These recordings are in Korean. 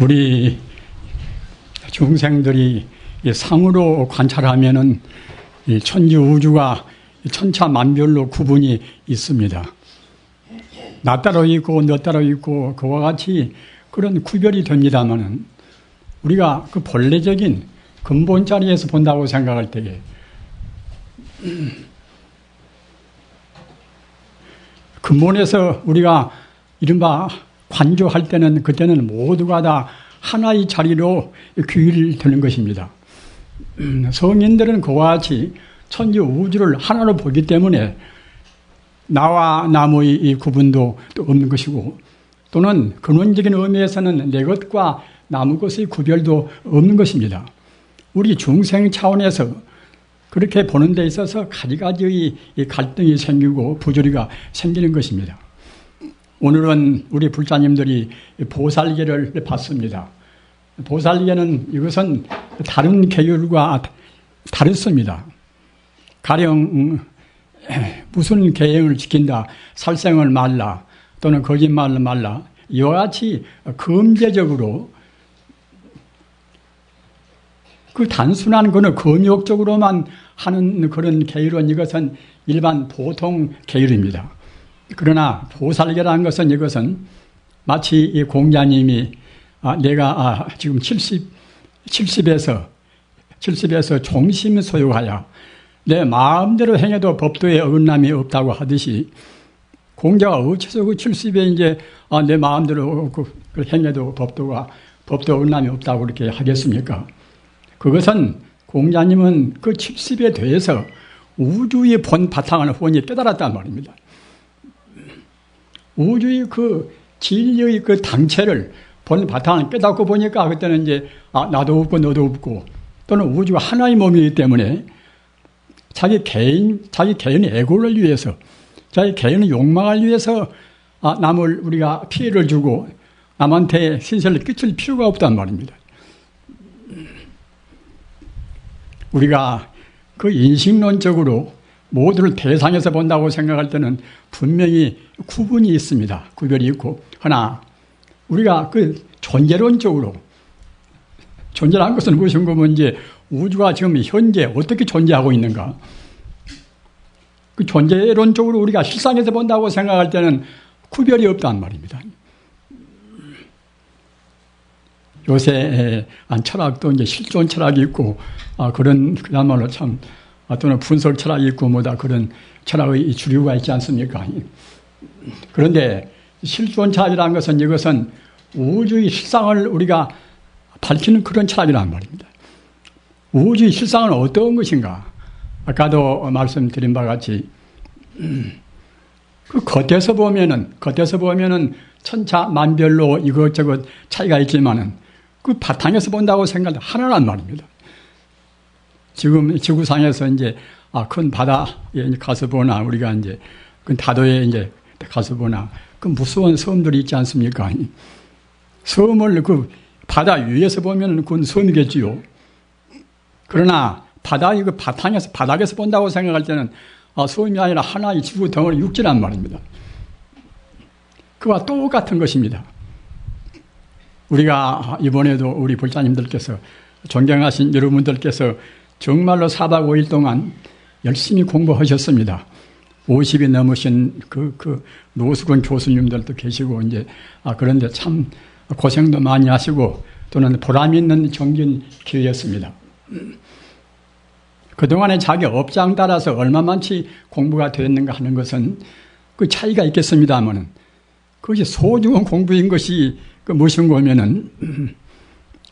우리 중생들이 상으로 관찰하면은 천지 우주가 천차만별로 구분이 있습니다. 나 따로 있고 너 따로 있고 그와 같이 그런 구별이 됩니다만은 우리가 그 본래적인 근본 자리에서 본다고 생각할 때에 근본에서 우리가 이른바 관조할 때는 그때는 모두가 다 하나의 자리로 귀일되는 것입니다. 성인들은 그와 같이 천지 우주를 하나로 보기 때문에 나와 남의 이 구분도 또 없는 것이고 또는 근원적인 의미에서는 내 것과 남의 것의 구별도 없는 것입니다. 우리 중생 차원에서 그렇게 보는 데 있어서 가지가지의 갈등이 생기고 부조리가 생기는 것입니다. 오늘은 우리 불자님들이 보살계를 봤습니다. 보살계는 이것은 다른 계율과 다릅니다. 가령 무슨 계행을 지킨다, 살생을 말라 또는 거짓말을 말라 이와 같이 금제적으로 그 단순한 그는 금욕적으로만 하는 그런 계율은 이것은 일반 보통 계율입니다. 그러나 보살계라는 것은 이것은 마치 이 공자님이 내가 지금 70에서 종심 소유하여 내 마음대로 행해도 법도에 어긋남이 없다고 하듯이 공자가 어째서 그 70에 이제 내 마음대로 행해도 법도 어긋남이 없다고 그렇게 하겠습니까? 그것은 공자님은 그 70에 대해서 우주의 본 바탕을 훤히 깨달았단 말입니다. 우주의 그 진리의 그 당체를 본 바탕을 깨닫고 보니까 그때는 이제 나도 없고 너도 없고 또는 우주가 하나의 몸이기 때문에 자기 개인의 애고를 위해서 자기 개인의 욕망을 위해서 남을 우리가 피해를 주고 남한테 신세를 끼칠 필요가 없단 말입니다. 우리가 그 인식론적으로 모두를 대상에서 본다고 생각할 때는 분명히 구분이 있습니다. 구별이 있고. 하나, 우리가 그 존재론적으로, 존재라는 것은 무슨 거면 이제 우주가 지금 현재 어떻게 존재하고 있는가. 그 존재론적으로 우리가 실상에서 본다고 생각할 때는 구별이 없단 말입니다. 요새 철학도 이제 실존 철학이 있고, 그런, 그야말로 참, 또는 분석 철학이 있고, 뭐다, 그런 철학의 주류가 있지 않습니까? 그런데 실존 철학이라는 것은 이것은 우주의 실상을 우리가 밝히는 그런 철학이란 말입니다. 우주의 실상은 어떤 것인가? 아까도 말씀드린 바와 같이, 그 겉에서 보면은 천차만별로 이것저것 차이가 있지만은 그 바탕에서 본다고 생각하면 하나란 말입니다. 지금 지구상에서 이제 큰 바다에 가서 보나 우리가 이제 그 다도에 이제 가서 보나 그 무서운 섬들이 있지 않습니까? 섬을 그 바다 위에서 보면 그건 섬이겠지요. 그러나 바다의 그 바닥에서 본다고 생각할 때는 섬이 아니라 하나의 지구 덩어리 육지란 말입니다. 그와 똑같은 것입니다. 우리가 이번에도 우리 불자님들께서 존경하신 여러분들께서 정말로 4박 5일 동안 열심히 공부하셨습니다. 50이 넘으신 그 노숙은 교수님들도 계시고 이제 그런데 참 고생도 많이 하시고 또는 보람 있는 정긴 기회였습니다. 그동안에 자기 업장 따라서 얼마만치 공부가 되었는가 하는 것은 그 차이가 있겠습니다만은 그것이 소중한 공부인 것이 그 무슨 거면은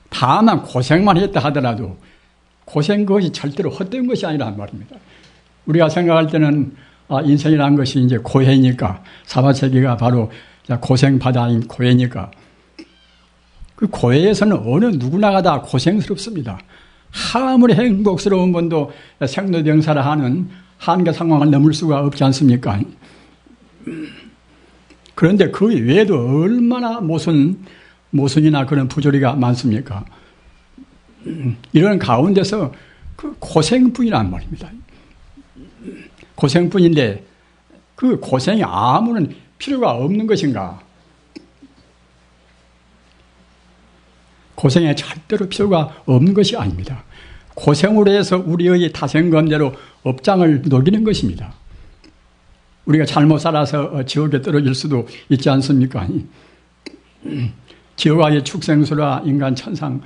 다만 고생만 했다 하더라도 고생 그것이 절대로 헛된 것이 아니란 말입니다. 우리가 생각할 때는 인생이라는 것이 이제 고해니까 사바세계가 바로 고생 바다인 고해니까 그 고해에서는 어느 누구나가 다 고생스럽습니다. 아무리 행복스러운 분도 생로병사를 하는 한계 상황을 넘을 수가 없지 않습니까? 그런데 그 외에도 얼마나 모순이나 그런 부조리가 많습니까? 이런 가운데서 그 고생뿐이란 말입니다. 고생뿐인데 그 고생이 아무런 필요가 없는 것인가? 고생에 절대로 필요가 없는 것이 아닙니다. 고생으로 해서 우리의 타생검대로 업장을 녹이는 것입니다. 우리가 잘못 살아서 지옥에 떨어질 수도 있지 않습니까? 지옥아의 축생수라 인간 천상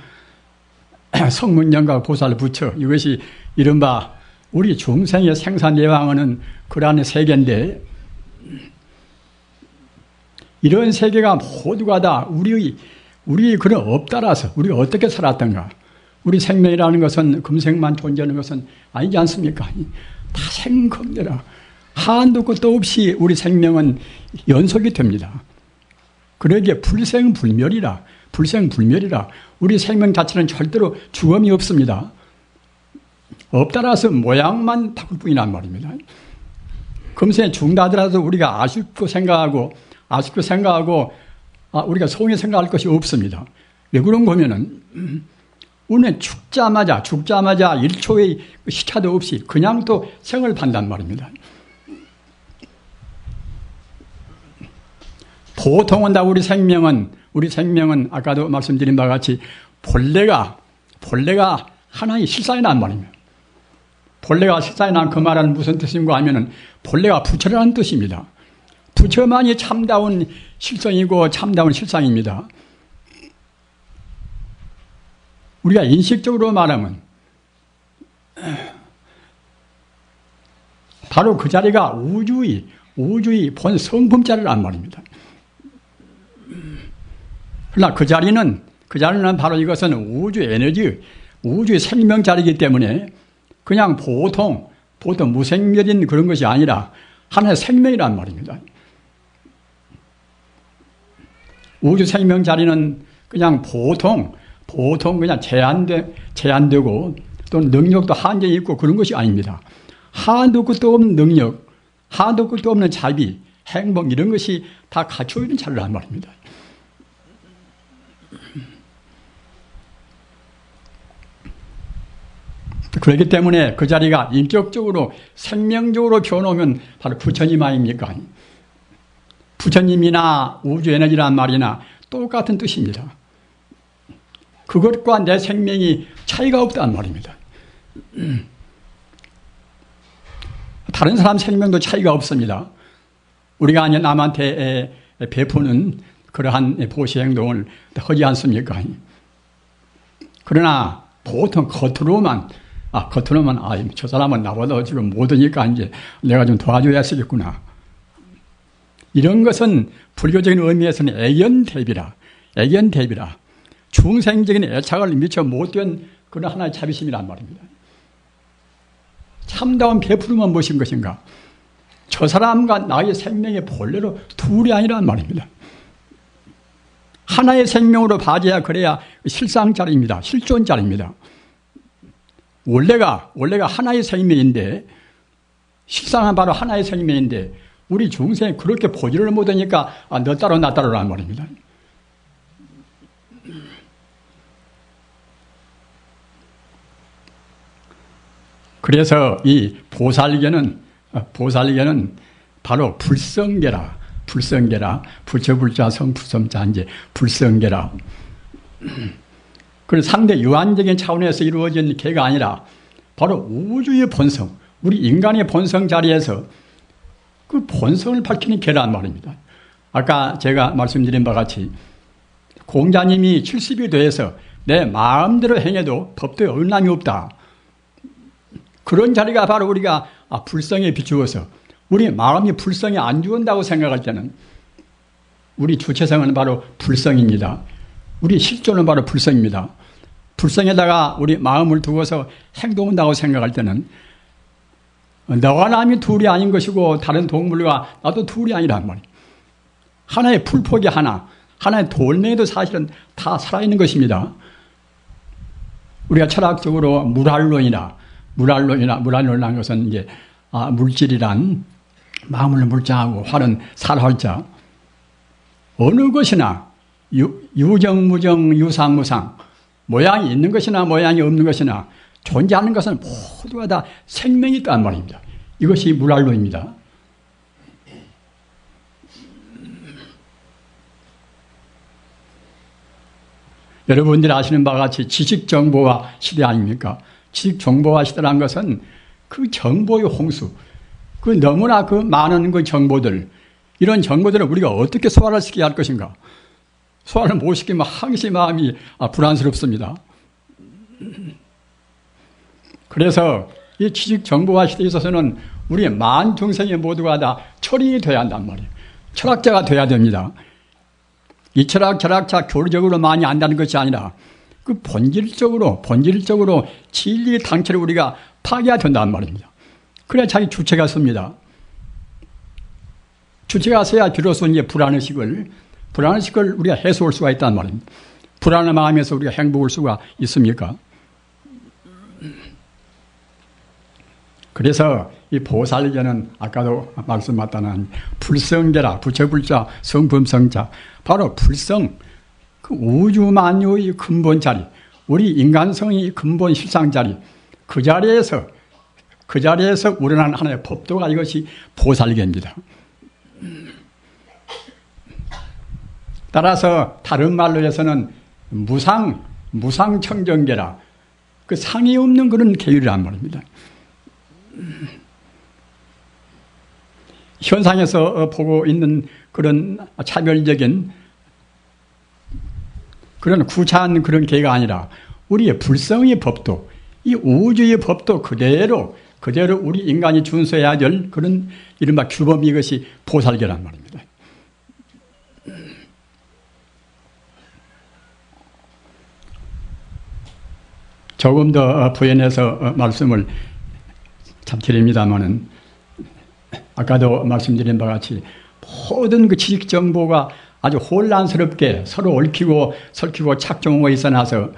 성문영각 보살 부처, 이것이 이른바 우리 중생의 생산 예방하는 그 안의 세계인데, 이런 세계가 모두가 다 우리의 그런 업 따라서 우리가 어떻게 살았던가, 우리 생명이라는 것은 금생만 존재하는 것은 아니지 않습니까? 다 생검대로 한도 끝도 없이 우리 생명은 연속이 됩니다. 그러기에 불생불멸이라 우리 생명 자체는 절대로 죽음이 없습니다. 업 따라서 모양만 바꿀 뿐이란 말입니다. 금세 죽나더라도 우리가 아쉽고 생각하고 우리가 소원히 생각할 것이 없습니다. 왜 그런 거면은 오늘 죽자마자 1초의 시차도 없이 그냥 또 생을 판단 말입니다. 보통은 다 우리 생명은 아까도 말씀드린 바와 같이 본래가 하나의 실상이란 말입니다. 본래가 실상이란 그 말은 무슨 뜻인가 하면은 본래가 부처라는 뜻입니다. 부처만이 참다운 실성이고 참다운 실상입니다. 우리가 인식적으로 말하면 바로 그 자리가 우주의 본 성품자리란 말입니다. 그러나 그 자리는 바로 이것은 우주 에너지, 우주의 생명 자리이기 때문에 그냥 보통 무생멸인 그런 것이 아니라 하나의 생명이란 말입니다. 우주 생명 자리는 그냥 보통 그냥 제한되고 또는 능력도 한정이 있고 그런 것이 아닙니다. 한도 끝도 없는 능력, 한도 끝도 없는 자비, 행복 이런 것이 다 갖춰 있는 자리란 말입니다. 그렇기 때문에 그 자리가 인격적으로 생명적으로 겨누면 바로 부처님 아닙니까? 부처님이나 우주 에너지란 말이나 똑같은 뜻입니다. 그것과 내 생명이 차이가 없다는 말입니다. 다른 사람 생명도 차이가 없습니다. 우리가 남한테 베푸는 그러한 보시 행동을 하지 않습니까? 그러나 보통 겉으로만 저 사람은 나보다 지금 못하니까 이제 내가 좀 도와줘야 쓰겠구나. 이런 것은 불교적인 의미에서는 애견대비라. 중생적인 애착을 미처 못된 그런 하나의 자비심이란 말입니다. 참다운 베푸름은 무엇인 것인가? 저 사람과 나의 생명의 본래로 둘이 아니란 말입니다. 하나의 생명으로 봐줘야 그래야 실상자리입니다. 실존자리입니다. 원래가 하나의 생명인데, 실상은 바로 하나의 생명인데 우리 중생이 그렇게 보지를 못하니까 너 따로 나 따로란 말입니다. 그래서 이 보살계는 바로 불성계라. 부처불자 성불성자 이제 불성계라. 그런 상대 유한적인 차원에서 이루어진 계가 아니라 바로 우주의 본성, 우리 인간의 본성 자리에서 그 본성을 밝히는 계란 말입니다. 아까 제가 말씀드린 바와 같이 공자님이 70이 돼서 내 마음대로 행해도 법도에 어긋남이 없다. 그런 자리가 바로 우리가 불성에 비추어서 우리 마음이 불성에 안 죽은다고 생각할 때는 우리 주체성은 바로 불성입니다. 우리 실존은 바로 불성입니다. 불성에다가 우리 마음을 두어서 행동한다고 생각할 때는 너와 남이 둘이 아닌 것이고 다른 동물과 나도 둘이 아니란 말이에요. 하나의 풀포기 하나의 돌멩이도 사실은 다 살아있는 것입니다. 우리가 철학적으로 물활론이란 것은 이제 물질이란 마음을 물자하고 활은 살활자. 어느 것이나 유정, 무정, 유상, 무상 모양이 있는 것이나 모양이 없는 것이나 존재하는 것은 모두가 다 생명이 있다는 말입니다. 이것이 물활론입니다. 여러분들이 아시는 바와 같이 지식정보화 시대 아닙니까? 지식정보화 시대라는 것은 그 정보의 홍수, 그 너무나 그 많은 그 정보들, 이런 정보들을 우리가 어떻게 소화를 시켜야 할 것인가? 소화를 못 시키면 항시 마음이 불안스럽습니다. 그래서 이 지식정보화 시대에 있어서는 우리의 만중생의 모두가 다 철인이 돼야 한단 말이에요. 철학자가 돼야 됩니다. 이 철학자 교리적으로 많이 안다는 것이 아니라 그 본질적으로 진리 당체를 우리가 파괴해야 된단 말입니다. 그래야 자기 주체가 섭니다. 주체가 서야 비로소 이제 불안의식을 우리가 해소할 수가 있단 말입니다. 불안한 마음에서 우리가 행복할 수가 있습니까? 그래서 이 보살계는 아까도 말씀하셨다는 불성계라, 부처불자, 성품성자, 바로 불성, 그 우주만유의 근본 자리, 우리 인간성의 근본 실상 자리, 그 자리에서 우러나는 하나의 법도가 이것이 보살계입니다. 따라서 다른 말로 해서는 무상청정계라, 그 상이 없는 그런 계율이란 말입니다. 현상에서 보고 있는 그런 차별적인 그런 구차한 그런 계가 아니라 우리의 불성의 법도, 이 우주의 법도 그대로 우리 인간이 준수해야 될 그런 이른바 규범이 이것이 보살계란 말입니다. 조금 더 부연해서 말씀을 참 드립니다만은, 아까도 말씀드린 바와 같이 모든 그 지식 정보가 아주 혼란스럽게 서로 얽히고 설키고 착종하고 있어 나서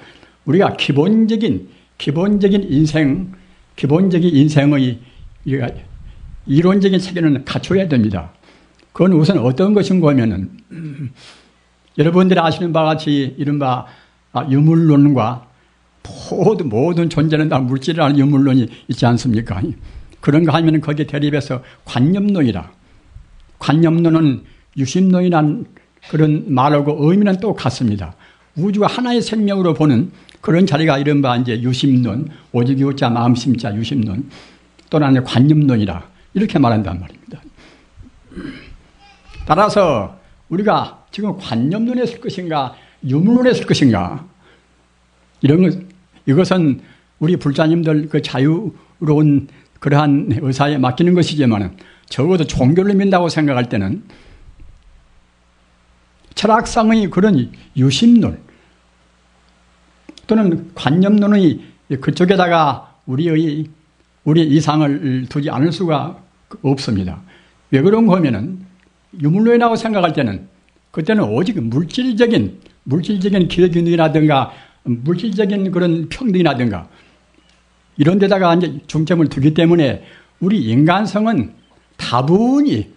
우리가 기본적인 인생의 이론적인 체계는 갖춰야 됩니다. 그건 우선 어떤 것인가 하면은, 여러분들이 아시는 바와 같이 이른바 유물론과 모든 존재는 다 물질이라는 유물론이 있지 않습니까? 그런가 하면 거기에 대립해서 관념론이라. 관념론은 유심론이란 그런 말하고 의미는 똑같습니다. 우주가 하나의 생명으로 보는 그런 자리가 이른바 이제 유심론, 오직 유자 마음심자 유심론, 또는 관념론이라 이렇게 말한단 말입니다. 따라서 우리가 지금 관념론에 쓸 것인가, 유물론에 쓸 것인가, 이것은 우리 불자님들 그 자유로운 그러한 의사에 맡기는 것이지만, 적어도 종교를 믿는다고 생각할 때는 철학상의 그런 유심론 또는 관념론의 그쪽에다가 우리의 이상을 두지 않을 수가 없습니다. 왜 그런가 하면은 유물론이라고 생각할 때는 그때는 오직 물질적인 기회균이라든가 물질적인 그런 평등이라든가 이런 데다가 이제 중점을 두기 때문에 우리 인간성은 다분히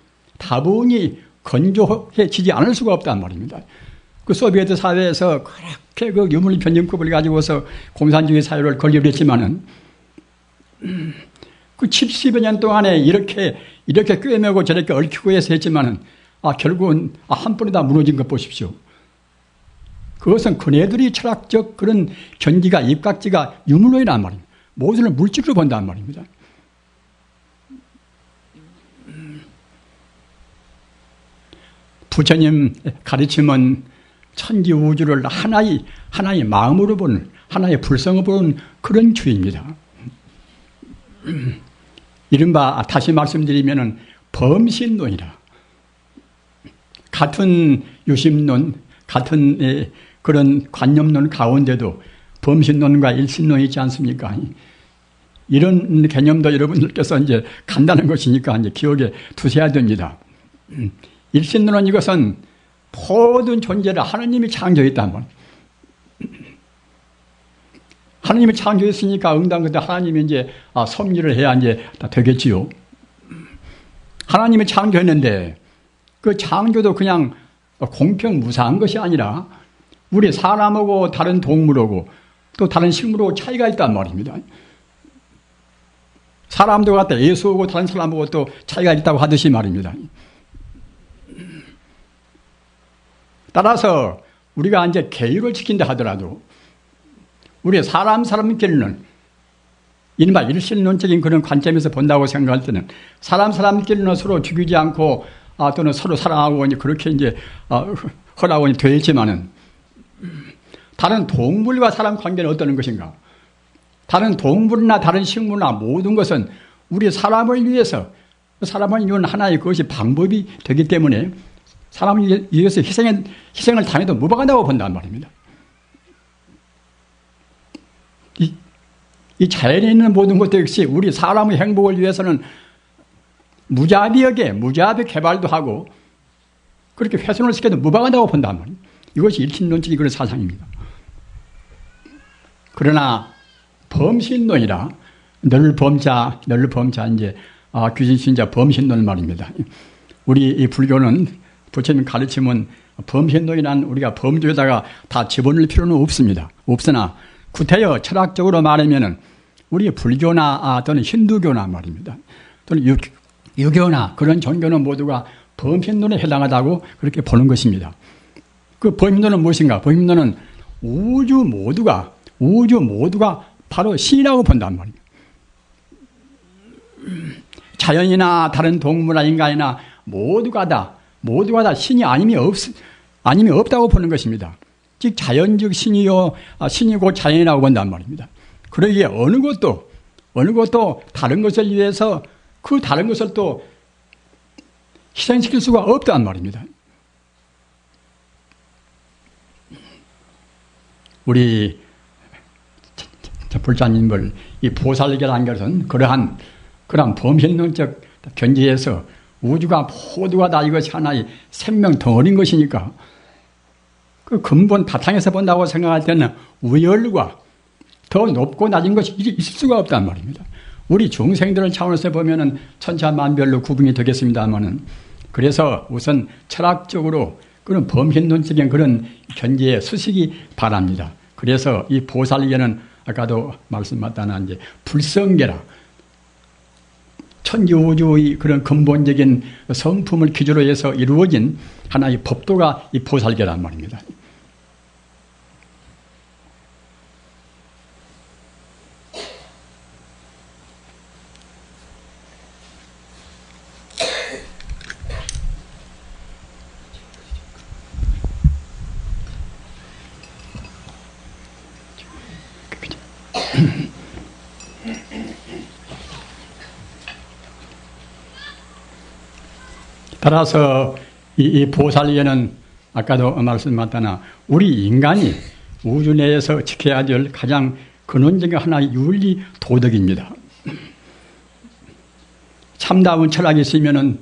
건조해지지 않을 수가 없단 말입니다. 그 소비에트 사회에서 그렇게 그 유물 변증법을 가지고서 공산주의 사회를 건립했지만은 그 70여 년 동안에 이렇게 꿰매고 저렇게 얽히고 해서 했지만은 결국은 한 번에 다 무너진 것 보십시오. 그것은 그네들이 철학적 그런 견지가 입각지가 유물론이란 말입니다. 모두를 물질로 본단 말입니다. 부처님 가르침은 천지 우주를 하나의 마음으로 보는, 하나의 불성으로 보는 그런 주의입니다. 이른바 다시 말씀드리면은 범신론이라. 같은 유심론, 같은 그런 관념론 가운데도 범신론과 일신론이 있지 않습니까? 이런 개념도 여러분들께서 이제 간다는 것이니까 이제 기억에 두셔야 됩니다. 일신론은 이것은 모든 존재를 하나님이 창조했단 말이에요. 하나님이 창조했으니까 응당그때 하나님이 이제 섭리를 해야 이제 다 되겠지요. 하나님이 창조했는데 그 창조도 그냥 공평무사한 것이 아니라 우리 사람하고 다른 동물하고 또 다른 식물하고 차이가 있단 말입니다. 사람도 같다 예수하고 다른 사람하고 또 차이가 있다고 하듯이 말입니다. 따라서 우리가 이제 계율을 지킨다 하더라도 우리 사람끼리는 이른바 일신론적인 그런 관점에서 본다고 생각할 때는 사람끼리는 서로 죽이지 않고 또는 서로 사랑하고 이제 그렇게 이제 허라고 되어 있지만은 다른 동물과 사람 관계는 어떤 것인가? 다른 동물이나 다른 식물이나 모든 것은 우리 사람을 위해서 이유는 하나의 그것이 방법이 되기 때문에 사람을 위해서 희생을 당해도 무방하다고 본단 말입니다. 이 자연에 있는 모든 것도 역시 우리 사람의 행복을 위해서는 무자비하게 개발도 하고 그렇게 훼손을 시켜도 무방하다고 본단 말이에요. 이것이 일신론적인 그런 사상입니다. 그러나 범신론이라 늘 범자 이제 귀신신자 범신론 말입니다. 우리 이 불교는 부처님 가르침은 범신론이란 우리가 범주에다가 다 집어넣을 필요는 없습니다. 없으나 구태여 철학적으로 말하면은 우리 불교나 또는 힌두교나 말입니다. 또는 유교나 그런 종교는 모두가 범신론에 해당하다고 그렇게 보는 것입니다. 그 범신론은 무엇인가? 범신론은 우주 모두가 바로 신이라고 본단 말이에요. 자연이나 다른 동물이나 인간이나 모두가 다 신이 아님이 없다고 보는 것입니다. 즉 자연적 신이요 신이고 자연이라고 본단 말입니다. 그러기에 어느 것도 다른 것을 위해서 그 다른 것을 또 희생시킬 수가 없단 말입니다. 우리 불자님을 이 보살계라는 것은 그러한 범신론적 견지에서 우주가 모두가 다 이것이 하나의 생명 덩어리인 것이니까 그 근본 바탕에서 본다고 생각할 때는 우열과 더 높고 낮은 것이 있을 수가 없단 말입니다. 우리 중생들을 차원에서 보면은 천차만별로 구분이 되겠습니다만은 그래서 우선 철학적으로 그런 범신론적인 그런 견지에 서시기 바랍니다. 그래서 이 보살계는 아까도 말씀하셨다나 이제 불성계라 천지우주의 그런 근본적인 성품을 기초로 해서 이루어진 하나의 법도가 이 보살계란 말입니다. 따라서 이 보살계는 아까도 말씀하셨다나 우리 인간이 우주 내에서 지켜야 될 가장 근원적인 하나의 윤리 도덕입니다. 참다운 철학이 있으면은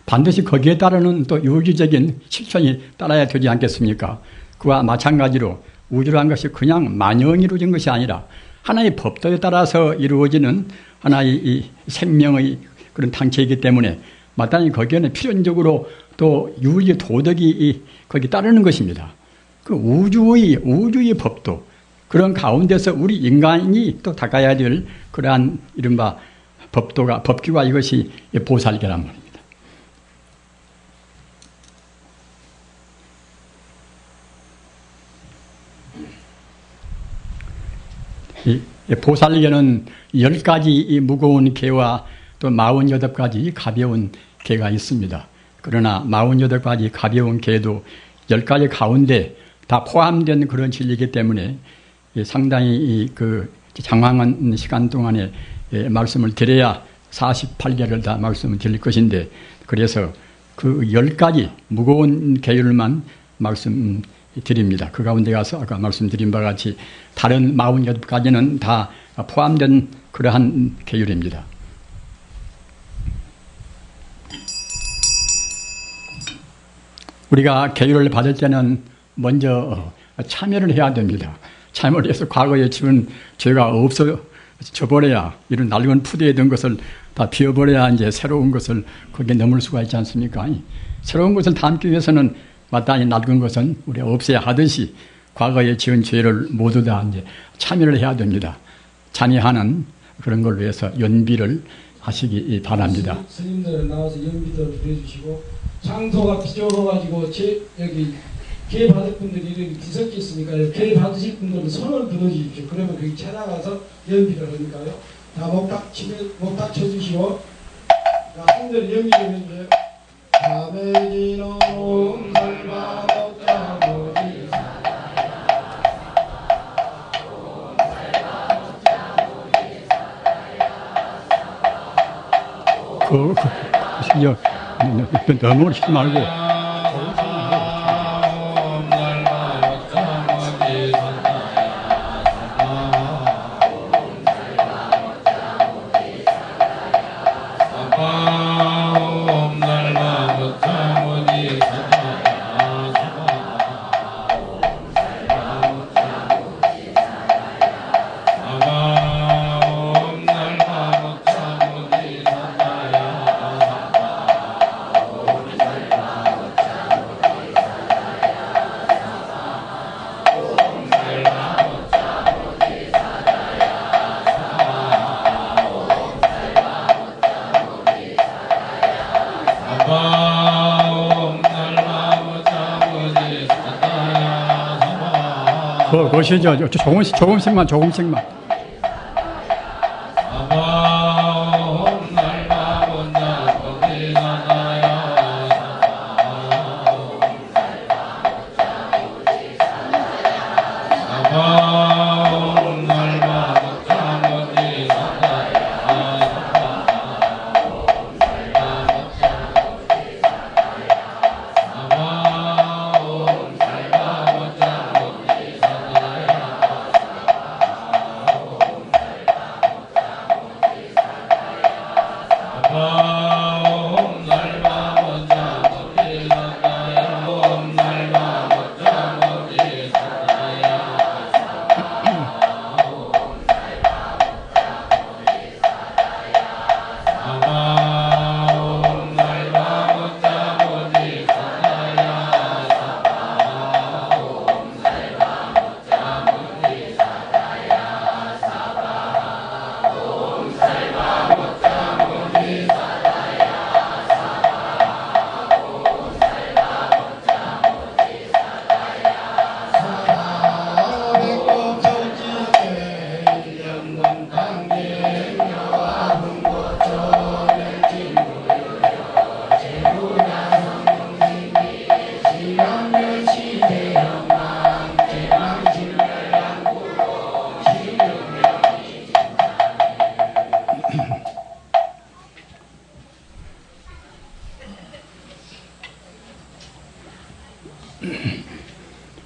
반드시 거기에 따르는 또 유기적인 실천이 따라야 되지 않겠습니까? 그와 마찬가지로 우주라는 것이 그냥 만영 이루어진 것이 아니라 하나의 법도에 따라서 이루어지는 하나의 이 생명의 그런 당체이기 때문에 마땅히 거기에는 필연적으로 또 윤리 도덕이 거기 따르는 것입니다. 그 우주의 법도 그런 가운데서 우리 인간이 또 닦아야 될 그러한 이른바 법규가 이것이 보살계란 말입니다. 이 보살계는 10가지 이 무거운 계와 또 48가지 가벼운 계가 있습니다. 그러나 48가지 가벼운 계도 10가지 가운데 다 포함된 그런 진리이기 때문에 상당히 그 장황한 시간 동안에 말씀을 드려야 48개를 다 말씀을 드릴 것인데 그래서 그 10가지 무거운 계율만 말씀드립니다. 그 가운데 가서 아까 말씀드린 바와 같이 다른 48가지는 다 포함된 그러한 계율입니다. 우리가 계율을 받을 때는 먼저 참여를 해야 됩니다. 참여를 해서 과거에 지은 죄가 없어져버려야 이런 낡은 푸대에 든 것을 다 비워버려야 이제 새로운 것을 거기에 넘을 수가 있지 않습니까? 새로운 것을 담기 위해서는 마땅히 낡은 것은 우리가 없애야 하듯이 과거에 지은 죄를 모두 다 이제 참여를 해야 됩니다. 참여하는 그런 걸 위해서 연비를 하시기 바랍니다. 스님들 나와서 연비도 해주시고 장소가 비좁아가지고 여기 개 받을 분들이 이렇게 뒤섞여 있으니까 개 받으실 분들은 손을 들어주십시오. 그러면 거기 찾아가서 연비를 하니까요. 다 목 닥쳐주시고 한 절 연비 좀 해주세요. 다메지노 설마 목자모지 너무 하지 말고. 그것이죠. 조금씩만.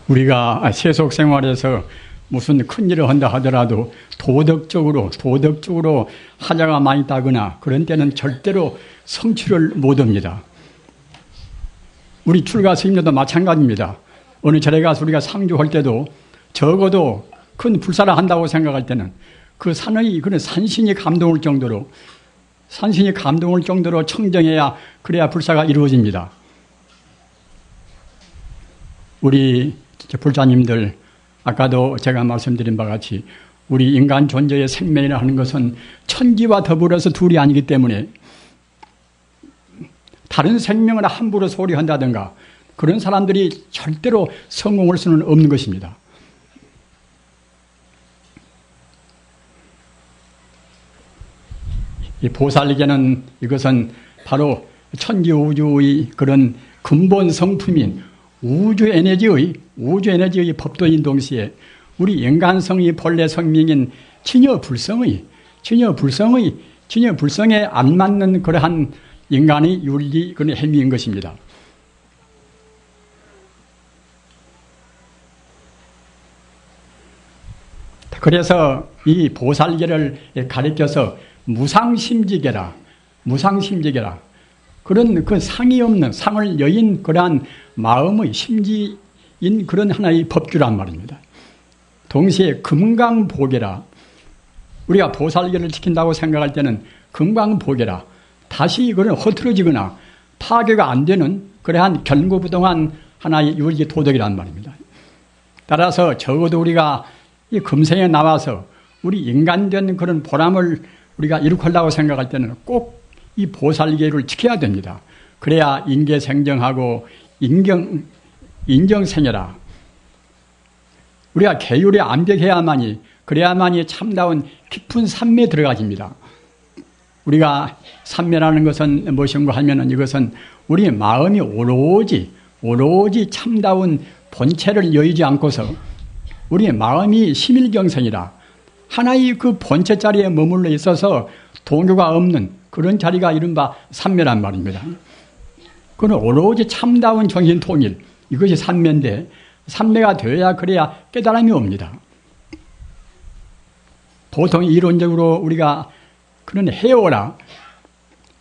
우리가 세속 생활에서 무슨 큰 일을 한다 하더라도 도덕적으로 하자가 많이 따거나 그런 때는 절대로 성취를 못합니다. 우리 출가 스님들도 마찬가지입니다. 어느 절에 가서 우리가 상주할 때도 적어도 큰 불사를 한다고 생각할 때는 그 산의 그런 산신이 감동을 정도로 청정해야 그래야 불사가 이루어집니다. 우리 불자님들 아까도 제가 말씀드린 바와 같이 우리 인간 존재의 생명이라 하는 것은 천지와 더불어서 둘이 아니기 때문에 다른 생명을 함부로 소리한다든가 그런 사람들이 절대로 성공할 수는 없는 것입니다. 이 보살계는 이것은 바로 천지 우주의 그런 근본 성품인 우주 에너지의 법도인 동시에 우리 인간성의 본래 성명인 진여 불성에 안 맞는 그러한 인간의 윤리 그런 행위인 것입니다. 그래서 이 보살계를 가리켜서 무상심지계라. 그런 그 상이 없는 상을 여인 그러한 마음의 심지인 그런 하나의 법주란 말입니다. 동시에 금강보계라. 우리가 보살계를 지킨다고 생각할 때는 금강보계라. 다시 그런 허틀어지거나 파괴가 안 되는 그러한 견고부동한 하나의 윤리 도덕이란 말입니다. 따라서 적어도 우리가 이 금생에 나와서 우리 인간된 그런 보람을 우리가 이룩하려고 생각할 때는 꼭 이 보살계를 지켜야 됩니다. 그래야 인계생정하고 인정생애라. 우리가 계율에 암벽해야만이, 그래야만이 참다운 깊은 산매에 들어가집니다. 우리가 산매라는 것은 무엇인가 하면은 이것은 우리 마음이 오로지 참다운 본체를 여의지 않고서 우리의 마음이 심일경생이라 하나의 그 본체 자리에 머물러 있어서 동요가 없는 그런 자리가 이른바 산매란 말입니다. 그건 오로지 참다운 정신 통일, 이것이 산매인데 산매가 되어야 그래야 깨달음이 옵니다. 보통 이론적으로 우리가 그런 해오라,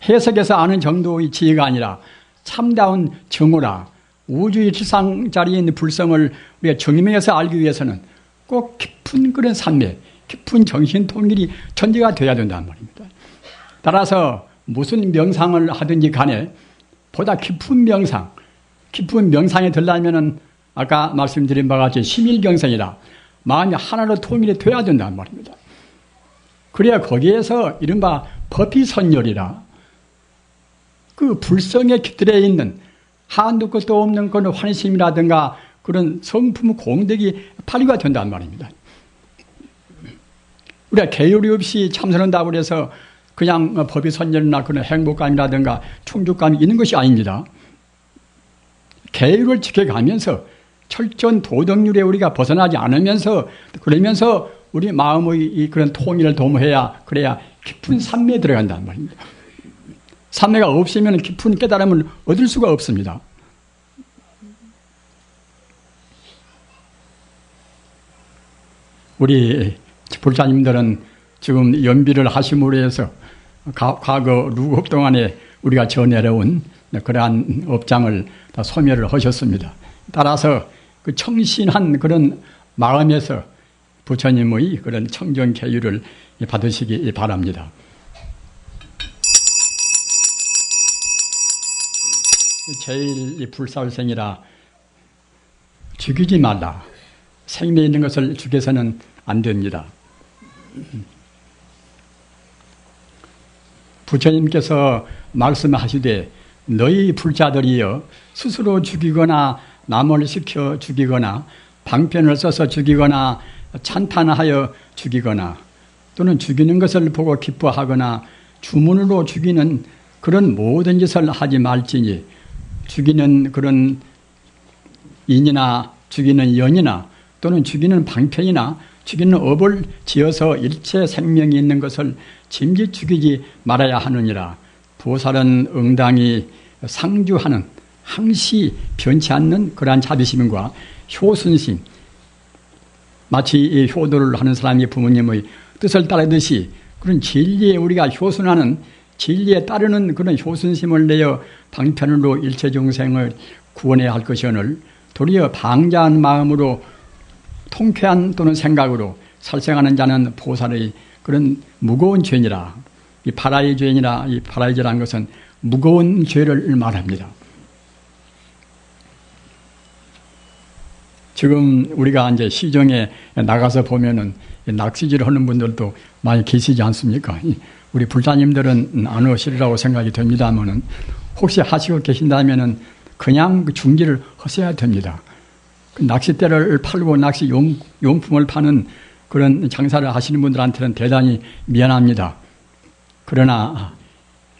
해석해서 아는 정도의 지혜가 아니라 참다운 정오라, 우주의 실상 자리에 있는 불성을 우리가 정명해서 알기 위해서는 꼭 깊은 그런 산매, 깊은 정신 통일이 전제가 되어야 된다는 말입니다. 따라서 무슨 명상을 하든지 간에 보다 깊은 명상에 들려면은 아까 말씀드린 바와 같이 심일경생이라 마음이 하나로 통일이 되어야 된다는 말입니다. 그래야 거기에서 이른바 법이선열이라 그 불성에 깃들어 있는 한두 끝도 없는 그런 환심이라든가 그런 성품 공덕이 발휘가 된단 말입니다. 우리가 계율이 없이 참선한다고 해서 그냥 법이선열이나 그런 행복감이라든가 충족감이 있는 것이 아닙니다. 계율을 지켜가면서 철저한 도덕률에 우리가 벗어나지 않으면서 그러면서 우리 마음의 그런 통일을 도모해야 그래야 깊은 산매에 들어간다는 말입니다. 산매가 없으면 깊은 깨달음을 얻을 수가 없습니다. 우리 불자님들은 지금 연비를 하심으로 해서 과거 루급 동안에 우리가 전해려온 그러한 업장을 다 소멸을 하셨습니다. 따라서 그 청신한 그런 마음에서 부처님의 그런 청정 계율을 받으시기 바랍니다. 제일 불살생이라 죽이지 말라. 생명에 있는 것을 죽여서는 안 됩니다. 부처님께서 말씀하시되 너희 불자들이여 스스로 죽이거나 남을 시켜 죽이거나 방편을 써서 죽이거나 찬탄하여 죽이거나 또는 죽이는 것을 보고 기뻐하거나 주문으로 죽이는 그런 모든 짓을 하지 말지니 죽이는 그런 인이나 죽이는 연이나 또는 죽이는 방편이나 죽이는 업을 지어서 일체 생명이 있는 것을 짐짓 죽이지 말아야 하느니라. 보살은 응당히 상주하는 항시 변치 않는 그러한 자비심과 효순심, 마치 이 효도를 하는 사람이 부모님의 뜻을 따르듯이 그런 진리에 우리가 효순하는 진리에 따르는 그런 효순심을 내어 방편으로 일체 중생을 구원해야 할 것이오늘 도리어 방자한 마음으로 통쾌한 또는 생각으로 살생하는 자는 보살의 그런 무거운 죄니라. 이 바라의 죄니라, 이 바라의 죄라는 것은 무거운 죄를 말합니다. 지금 우리가 이제 시정에 나가서 보면은 낚시질 하는 분들도 많이 계시지 않습니까? 우리 불자님들은 안 하시리라고 생각이 됩니다만은 혹시 하시고 계신다면은 그냥 그 중지를 하셔야 됩니다. 낚싯대를 팔고 낚시 용품을 파는 그런 장사를 하시는 분들한테는 대단히 미안합니다. 그러나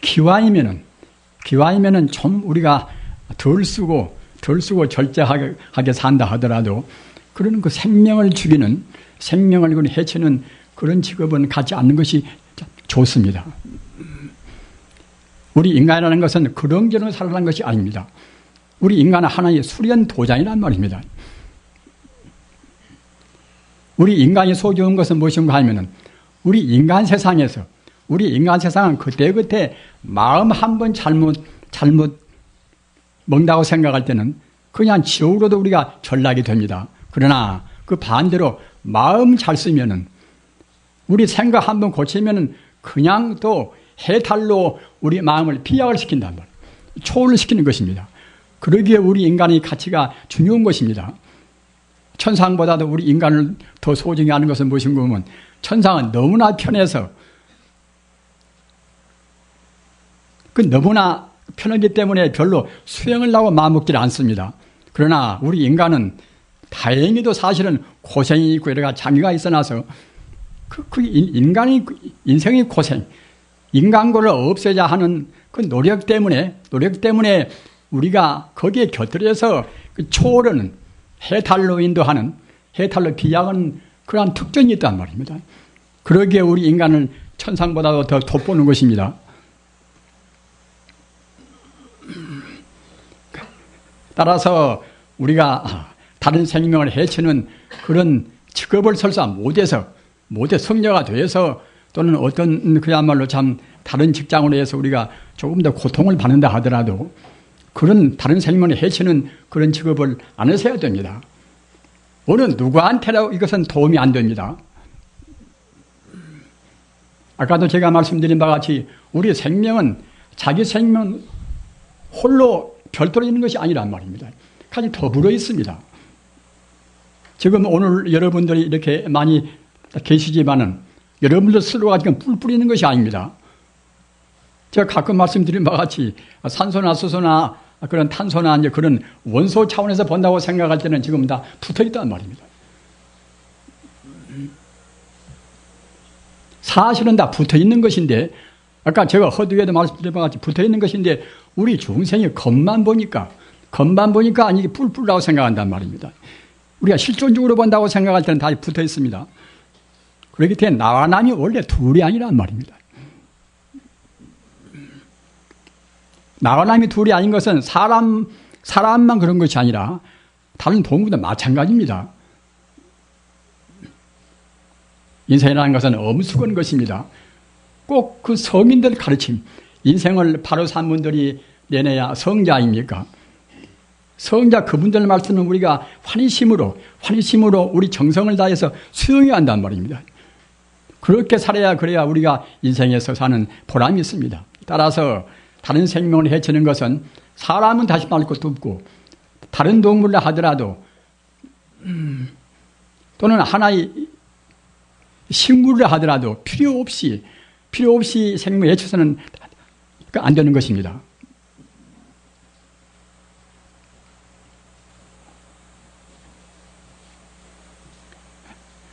기와이면은 좀 우리가 덜 쓰고 절제하게 산다 하더라도 그런 그 생명을 죽이는 생명을 해치는 그런 직업은 갖지 않는 것이 좋습니다. 우리 인간이라는 것은 그런저런 살아난 것이 아닙니다. 우리 인간은 하나의 수련 도장이란 말입니다. 우리 인간이 소중한 것은 무엇인가 하면은 우리 인간 세상은 그때그때 마음 한 번 잘못 먹는다고 생각할 때는 그냥 지옥으로도 우리가 전락이 됩니다. 그러나 그 반대로 마음 잘 쓰면은 우리 생각 한 번 고치면은 그냥 또 해탈로 우리 마음을 피약을 시킨단 말이에요. 초월을 시키는 것입니다. 그러기에 우리 인간의 가치가 중요한 것입니다. 천상보다도 우리 인간을 더 소중히 하는 것은 무엇인가 하면 천상은 너무나 편해서 너무나 편하기 때문에 별로 수행을 하고 마음먹지를 않습니다. 그러나 우리 인간은 다행히도 사실은 고생이 있고 여러 가지 장애가 있어나서 인생의 고생, 인간고를 없애자 하는 그 노력 때문에 우리가 거기에 곁들여서 그 초월하는 해탈로 인도하는, 해탈로 비약하는 그러한 특징이 있단 말입니다. 그러기에 우리 인간을 천상보다도 더 돋보는 것입니다. 따라서 우리가 다른 생명을 해치는 그런 직업을 설사 못해서 성녀가 돼서 또는 어떤 그야말로 참 다른 직장으로 해서 우리가 조금 더 고통을 받는다 하더라도 그런 다른 생명을 해치는 그런 직업을 안 하셔야 됩니다. 어느 누구한테라도 이것은 도움이 안 됩니다. 아까도 제가 말씀드린 바와 같이 우리 생명은 자기 생명 홀로 별도로 있는 것이 아니란 말입니다. 같이 더불어 있습니다. 지금 오늘 여러분들이 이렇게 많이 계시지만은 여러분들 스스로가 지금 뿔 뿌리는 것이 아닙니다. 제가 가끔 말씀드린 바와 같이 산소나 수소나 그런 탄소나 이제 그런 원소 차원에서 본다고 생각할 때는 지금 다 붙어 있단 말입니다. 사실은 다 붙어 있는 것인데, 아까 제가 허두에도 말씀드린 바와 같이 붙어 있는 것인데, 우리 중생이 겉만 보니까 이게 뿔뿔라고 생각한단 말입니다. 우리가 실존적으로 본다고 생각할 때는 다 붙어 있습니다. 그렇기 때문에 나와 남이 원래 둘이 아니란 말입니다. 나와 남이 둘이 아닌 것은 사람만 그런 것이 아니라 다른 동물도 마찬가지입니다. 인생이라는 것은 엄숙한 것입니다. 꼭 그 성인들 가르침, 인생을 바로 산 분들이 내내야 성자 아닙니까? 성자 그분들 말씀은 우리가 환희심으로 우리 정성을 다해서 수용해야 한단 말입니다. 그렇게 살아야 그래야 우리가 인생에서 사는 보람이 있습니다. 따라서 다른 생명을 해치는 것은 사람은 다시 말할 것도 없고 다른 동물을 하더라도 또는 하나의 식물을 하더라도 필요 없이 생명을 해쳐서는 안 되는 것입니다.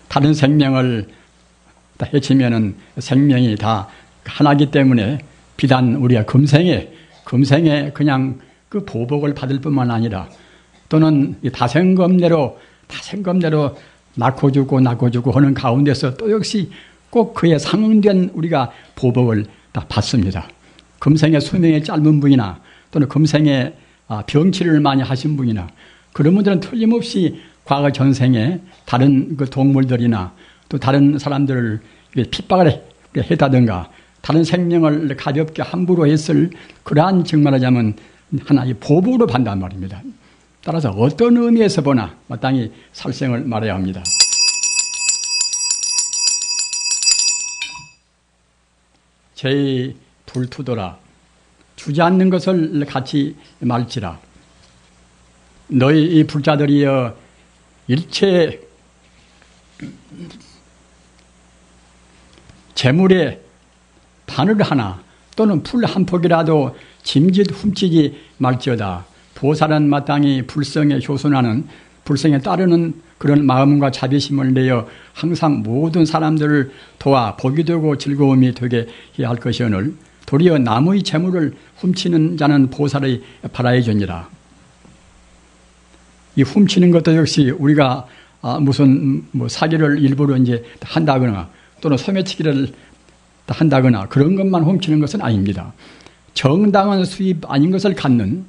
다른 생명을 해치면은 생명이 다 하나이기 때문에 비단 우리가 금생에 그냥 그 보복을 받을 뿐만 아니라 또는 다생검내로 낳고 주고 하는 가운데서 또 역시 꼭 그에 상응된 우리가 보복을 다 받습니다. 금생에 수명이 짧은 분이나 또는 금생에 병치를 많이 하신 분이나 그런 분들은 틀림없이 과거 전생에 다른 그 동물들이나 또 다른 사람들을 핍박을 했다든가 다른 생명을 가볍게 함부로 했을 그러한 정말하자면 하나의 보복으로 판단 말입니다. 따라서 어떤 의미에서 보나 마땅히 살생을 말해야 합니다. 제 불투더라 주지 않는 것을 같이 말지라 너희 이 불자들이여 일체 재물에 바늘 하나 또는 풀 한 폭이라도 짐짓 훔치지 말지어다. 보살은 마땅히 불성에 효순하는 불성에 따르는 그런 마음과 자비심을 내어 항상 모든 사람들을 도와 복이 되고 즐거움이 되게 해야 할 것이오늘 도리어 남의 재물을 훔치는 자는 보살의 바라이전이라. 이 훔치는 것도 역시 우리가 무슨 사기를 일부러 이제 한다거나 또는 소매치기를 한다거나 그런 것만 훔치는 것은 아닙니다. 정당한 수입 아닌 것을 갖는,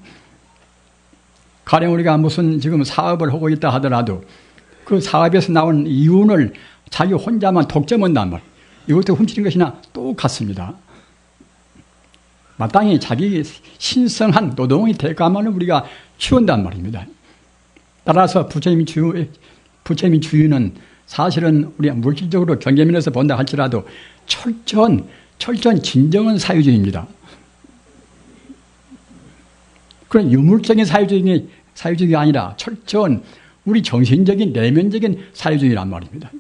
가령 우리가 무슨 지금 사업을 하고 있다 하더라도 그 사업에서 나온 이윤을 자기 혼자만 독점한단 말이에요. 이것도 훔치는 것이나 똑같습니다. 마땅히 자기 신성한 노동의 대가만을 우리가 치운단 말입니다. 따라서 부처님 주의는 사실은 우리가 물질적으로 경계면에서 본다 할지라도 철저한 진정한 사유주의입니다. 그런 유물적인 사유주의가 아니라 철저한 우리 정신적인 내면적인 사유주의란 말입니다.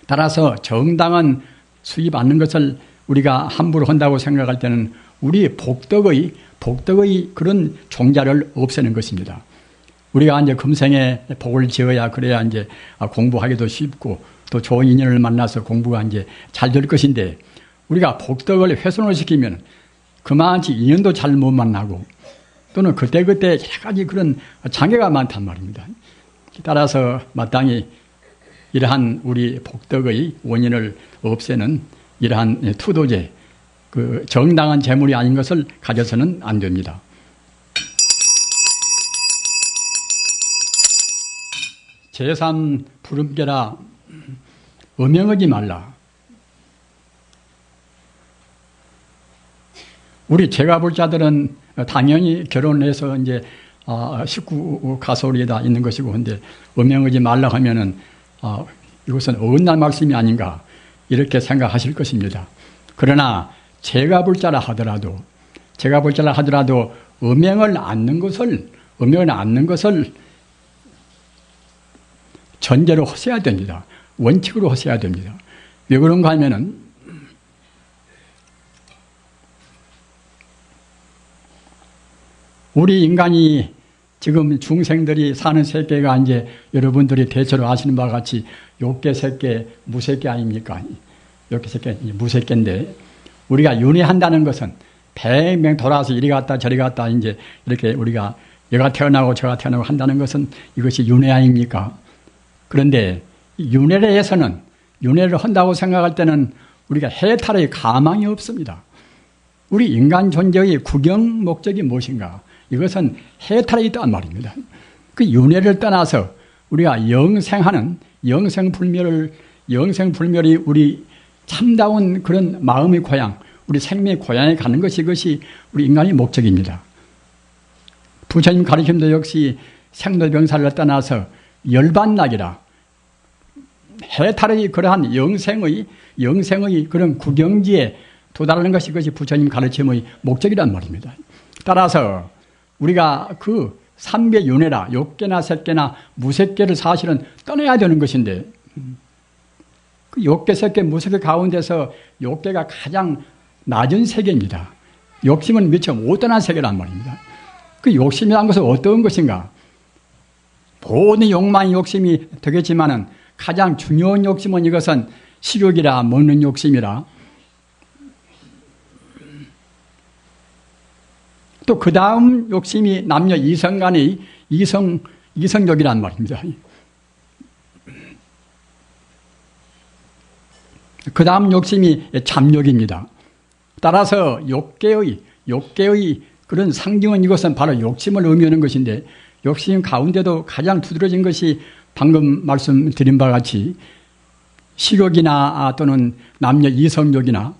따라서 정당한 수입 않는 것을 우리가 함부로 한다고 생각할 때는 우리 복덕의 그런 종자를 없애는 것입니다. 우리가 이제 금생에 복을 지어야 그래야 이제 공부하기도 쉽고 또 좋은 인연을 만나서 공부가 이제 잘 될 것인데 우리가 복덕을 훼손을 시키면 그만치 인연도 잘 못 만나고 또는 그때그때 여러 가지 그런 장애가 많단 말입니다. 따라서 마땅히 이러한 우리 복덕의 원인을 없애는 이러한 투도제, 그 정당한 재물이 아닌 것을 가져서는 안 됩니다. 제3 부름께라 음행하지 말라. 우리 제가 볼 자들은 당연히 결혼해서 이제 식구 가솔이다 있는 것이고, 근데 음행하지 말라 하면은 이것은 어긋난 말씀이 아닌가 이렇게 생각하실 것입니다. 그러나 제가 볼 자라 하더라도 음행을 않는 것을 전제로 하셔야 됩니다. 원칙으로 하셔야 됩니다. 왜 그런가 하면은 우리 인간이 지금 중생들이 사는 세계가 이제 여러분들이 대체로 아시는 바와 같이 욕계 세계, 무세계 아닙니까? 욕계 세계, 무세계인데 우리가 윤회한다는 것은 100명 돌아서 이리 갔다 저리 갔다 이제 이렇게 우리가 얘가 태어나고 저가 태어나고 한다는 것은 이것이 윤회 아닙니까? 그런데 윤회를 해서는 윤회를 한다고 생각할 때는 우리가 해탈의 가망이 없습니다. 우리 인간 존재의 구경 목적이 무엇인가? 이것은 해탈에 있단 말입니다. 그 윤회를 떠나서 우리가 영생하는 영생불멸이 우리 참다운 그런 마음의 고향, 우리 생명의 고향에 가는 것이 이것이 우리 인간의 목적입니다. 부처님 가르침도 역시 생로병사를 떠나서 열반락이라 해탈의 그러한 영생의 그런 구경지에 도달하는 것이 그것이 부처님 가르침의 목적이란 말입니다. 따라서 우리가 그 삼배윤회라 욕계나 색계나 무색계를 사실은 떠나야 되는 것인데 그 욕계, 색계, 무색계 가운데서 욕계가 가장 낮은 세계입니다. 욕심은 미처 못 떠난 세계란 말입니다. 그 욕심이라는 것은 어떤 것인가? 모든 욕망의 욕심이 되겠지만은 가장 중요한 욕심은 이것은 식욕이라 먹는 욕심이라 또 그 다음 욕심이 남녀 이성 간의 이성욕이란 말입니다. 그 다음 욕심이 잠욕입니다. 따라서 욕계의 그런 상징은 이것은 바로 욕심을 의미하는 것인데 욕심 가운데도 가장 두드러진 것이 방금 말씀드린 바와 같이 식욕이나 또는 남녀 이성욕이나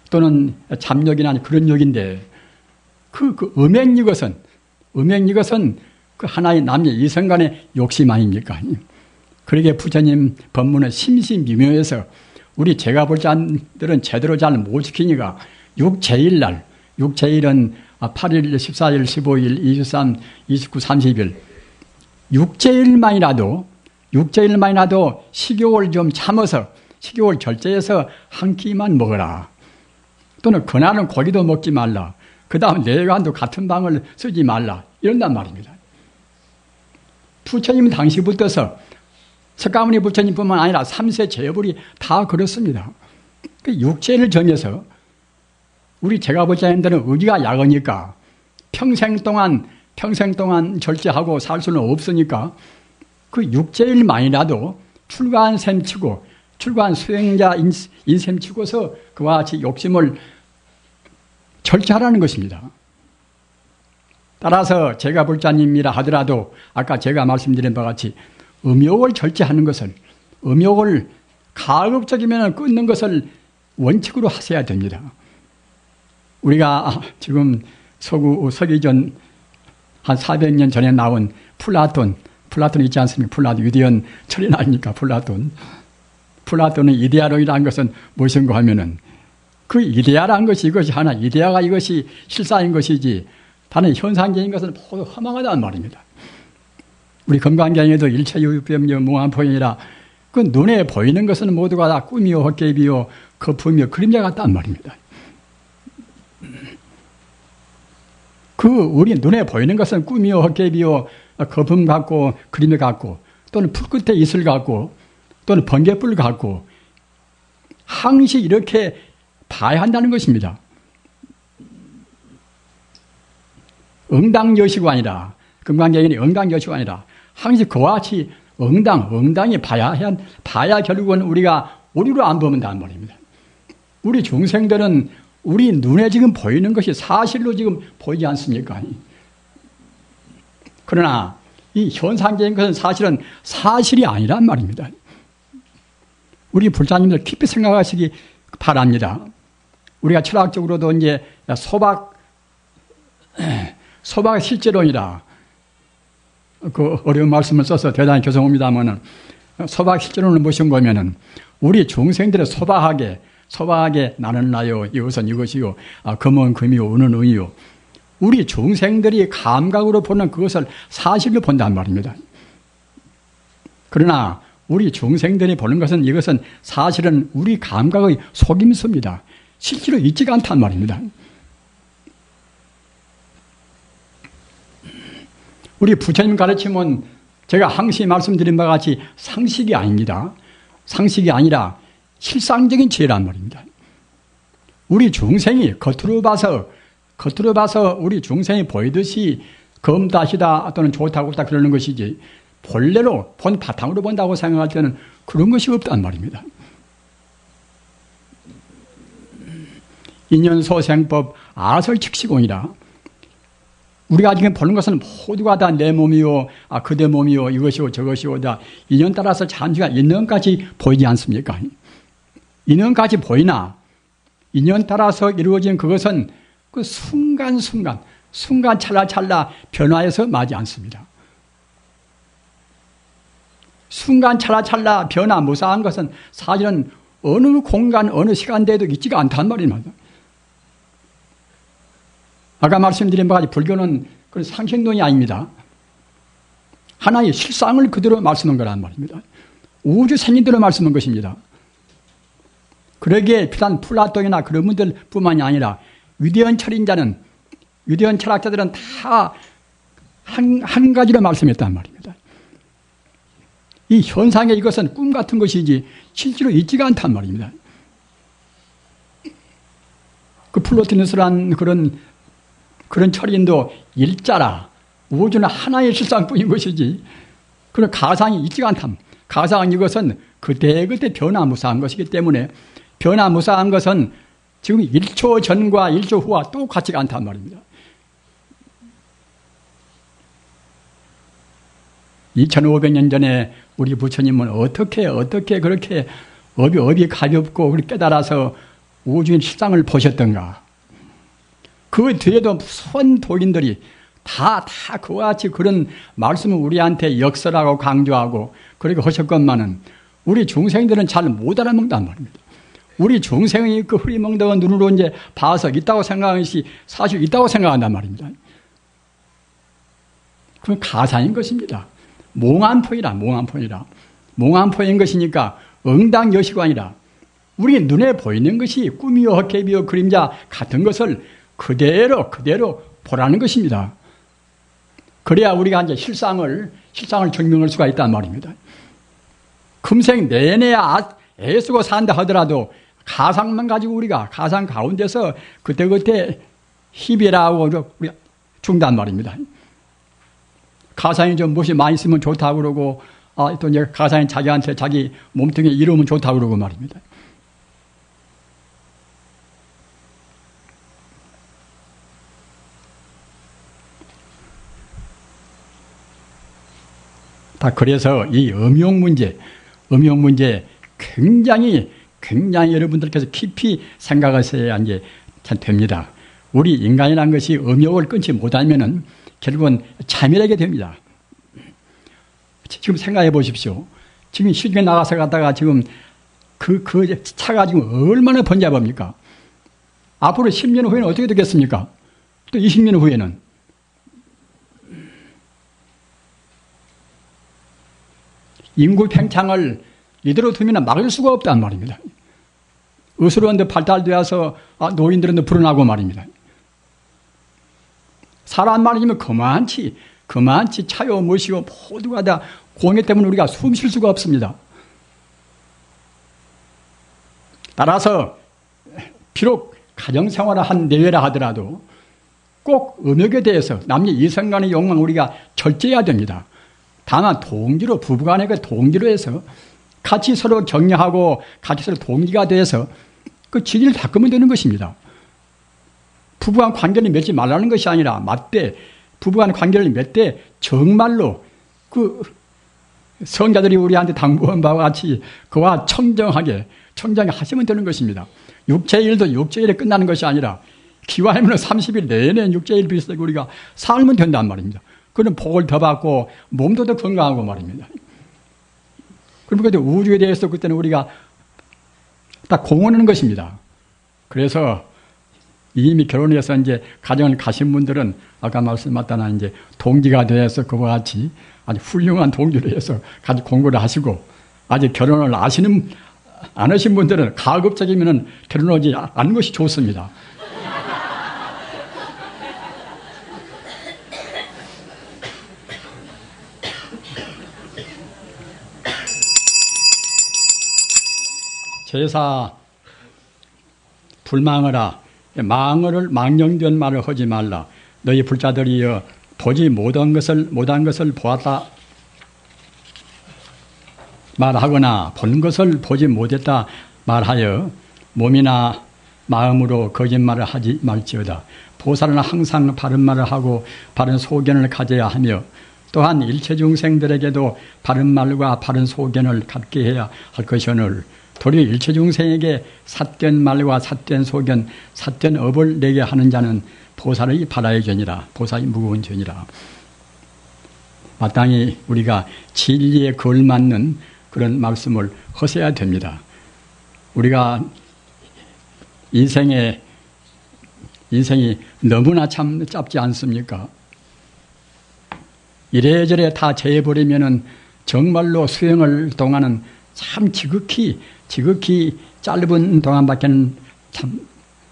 또는 잠욕이나 그런 욕인데 그 음행이것은 그 하나의 남녀 이성 간의 욕심 아닙니까? 그러게 부처님 법문은 심심미묘해서 우리 제가 볼 자들은 제대로 잘 못 지키니까 6제일날 6제일은 8일, 14일, 15일, 23, 29, 30일 6제일만이라도 식욕을 좀 참아서 식욕을 절제해서 한 끼만 먹어라. 또는 그날은 고기도 먹지 말라. 그 다음 내관도 같은 방을 쓰지 말라. 이런단 말입니다. 부처님 당시부터서 석가모니 부처님뿐만 아니라 3세 제불이 다 그렇습니다. 그 6제를 정해서 우리 제가 볼 자님들은 의지가 약하니까 평생 동안 절제하고 살 수는 없으니까 그 6제일만이라도 출가한 셈치고 출가한 수행자 인셈 치고서 그와 같이 욕심을 절제하라는 것입니다. 따라서 제가 불자님이라 하더라도 아까 제가 말씀드린 바와 같이 음욕을 절제하는 것을 음욕을 가급적이면 끊는 것을 원칙으로 하셔야 됩니다. 우리가 지금 서기 전 한 400년 전에 나온 플라톤 있지 않습니까? 플라톤, 유대인 철인 아닙니까? 플라톤의 이데아론이라는 것은 무엇인가 하면은 그 이데아라는 것이 이것이 하나, 이데아가 이것이 실사인 것이지 다른 현상적인 것은 모두 허망하다는 말입니다. 우리 금강경에도 일체유병여 무한포현이라 그 눈에 보이는 것은 모두가 다 꿈이요 헛개비요 거품이요 그림자 같다는 말입니다. 우리 눈에 보이는 것은 꿈이요, 헛개비요, 거품 같고, 그림에 같고, 또는 풀 끝에 이슬 같고, 또는 번개불 같고, 항시 이렇게 봐야 한다는 것입니다. 응당여시가 아니라, 금강경이 응당여시가 아니라, 항시 그와 같이 응당히 봐야 결국은 우리가 우리로 안 보는단 말입니다. 우리 중생들은 우리 눈에 지금 보이는 것이 사실로 지금 보이지 않습니까? 그러나 이 현상적인 것은 사실은 사실이 아니란 말입니다. 우리 불자님들 깊이 생각하시기 바랍니다. 우리가 철학적으로도 이제 소박 실제론이라 그 어려운 말씀을 써서 대단히 죄송합니다만은 소박 실제론을 무슨 거면은 우리 중생들의 소박하게 나는 나요, 이것은 이것이요, 금은 금이요, 은은 은이요. 우리 중생들이 감각으로 보는 그것을 사실로 본단 말입니다. 그러나 우리 중생들이 보는 것은 이것은 사실은 우리 감각의 속임수입니다. 실제로 있지가 않단 말입니다. 우리 부처님 가르침은 제가 항시 말씀드린 바와 같이 상식이 아닙니다. 상식이 아니라 실상적인 지혜란 말입니다. 우리 중생이 겉으로 봐서 우리 중생이 보이듯이 검다시다 또는 좋다 곱다 그러는 것이지 본래로 본 바탕으로 본다고 생각할 때는 그런 것이 없단 말입니다. 인연소생법 아설칙시공이라 우리가 지금 보는 것은 모두가 다 내 몸이요, 그대 몸이요, 이것이요, 저것이요, 다 인연 따라서 잠시가 인연까지 보이지 않습니까? 인연까지 보이나 인연 따라서 이루어진 그것은 그 순간 찰나찰나 변화해서 마지 않습니다. 순간 찰나찰나 변화 무사한 것은 사실은 어느 공간 어느 시간대에도 있지가 않단 말입니다. 아까 말씀드린 바와 같이 불교는 그런 상식론이 아닙니다. 하나의 실상을 그대로 말씀한 거란 말입니다. 우주 생긴 대로 말씀한 것입니다. 그러기에 비단 플라톤이나 그런 분들 뿐만이 아니라 위대한 철학자들은 다 한 가지로 말씀했단 말입니다. 이 현상에 이것은 꿈 같은 것이지 실제로 있지가 않단 말입니다. 그 플로티누스란 그런 철인도 일자라 우주는 하나의 실상뿐인 것이지 그런 가상이 있지가 않다. 가상은 이것은 그때그때 변화무사한 것이기 때문에 변화무사한 것은 지금 1초 전과 1초 후와 똑같지가 않단 말입니다. 2500년 전에 우리 부처님은 어떻게 그렇게 업이 가볍고 깨달아서 우주의 실상을 보셨던가. 그 뒤에도 무수한 도인들이 다 그와 같이 그런 말씀을 우리한테 역설하고 강조하고 그렇게 하셨건만은 우리 중생들은 잘 못 알아먹단 말입니다. 우리 중생이 그 흐리멍덩한 눈으로 이제 봐서 있다고 생각하는 것이 사실 있다고 생각한단 말입니다. 그건 가상인 것입니다. 몽환포이라. 몽환포인 것이니까 응당여시관이라. 우리 눈에 보이는 것이 꿈이요, 헛개비요, 그림자 같은 것을 그대로 보라는 것입니다. 그래야 우리가 이제 실상을 증명할 수가 있단 말입니다. 금생 내내 애쓰고 산다 하더라도 가상만 가지고 우리가 가상 가운데서 그때 희비라고 우리가 죽단 말입니다. 가상이 좀 무엇이 많이 있으면 좋다고 그러고 또 이제 가상이 자기한테 자기 몸뚱이에 이루면 좋다고 그러고 말입니다. 다 그래서 이 음용 문제 굉장히 여러분들께서 깊이 생각하셔야 이제 참 됩니다. 우리 인간이라는 것이 음욕을 끊지 못하면은 결국은 참여하게 됩니다. 지금 생각해 보십시오. 지금 시중에 나가서 갔다가 지금 그 차가 지금 얼마나 번잡합니까? 앞으로 10년 후에는 어떻게 되겠습니까? 또 20년 후에는. 인구 팽창을 이대로 두면 막을 수가 없단 말입니다. 의술원도 발달되어서 노인들은 불어나고 말입니다. 사람 말이면 그만치 차요 무엇이고 모두가 다 공해 때문에 우리가 숨 쉴 수가 없습니다. 따라서 비록 가정생활을 한 내외라 하더라도 꼭 음욕에 대해서 남녀 이성 간의 욕망 우리가 절제해야 됩니다. 다만 동기로 부부간의 그 동기로 해서 같이 서로 격려하고 같이 서로 동기가 돼서 그 진리를 닦으면 되는 것입니다. 부부간 관계를 맺지 말라는 것이 아니라 맞대 부부간 관계를 맺되 정말로 그 성자들이 우리한테 당부한 바와 같이 그와 청정하게 하시면 되는 것입니다. 육체일도 육체일에 끝나는 것이 아니라 기와하면 30일 내내 육체일 비슷하게 우리가 살면 된단 말입니다. 그런 복을 더 받고 몸도 더 건강하고 말입니다. 그런데 우주에 대해서 그때는 우리가 딱 공헌하는 것입니다. 그래서 이미 결혼해서 이제 가정을 가신 분들은 아까 말씀하셨다나 이제 동기가 되어서 그와 같이 아주 훌륭한 동기로 해서 같이 공부를 하시고 아직 결혼을 안 하신 분들은 가급적이면 결혼하지 않는 것이 좋습니다. 제사 불망하라. 망령된 말을 하지 말라. 너희 불자들이여 보지 못한 것을 보았다 말하거나 본 것을 보지 못했다 말하여 몸이나 마음으로 거짓말을 하지 말지어다. 보살은 항상 바른 말을 하고 바른 소견을 가져야 하며 또한 일체 중생들에게도 바른 말과 바른 소견을 갖게 해야 할 것이오늘 도리어 일체 중생에게 삿된 말과 삿된 소견, 삿된 업을 내게 하는 자는 보살의 바라의 죄니라. 보살이 무거운 죄니라. 마땅히 우리가 진리에 걸맞는 그런 말씀을 하셔야 됩니다. 우리가 인생이 너무나 참 짧지 않습니까? 이래저래 다 재버리면은 정말로 수행을 동안은 참 지극히 짧은 동안밖에는 참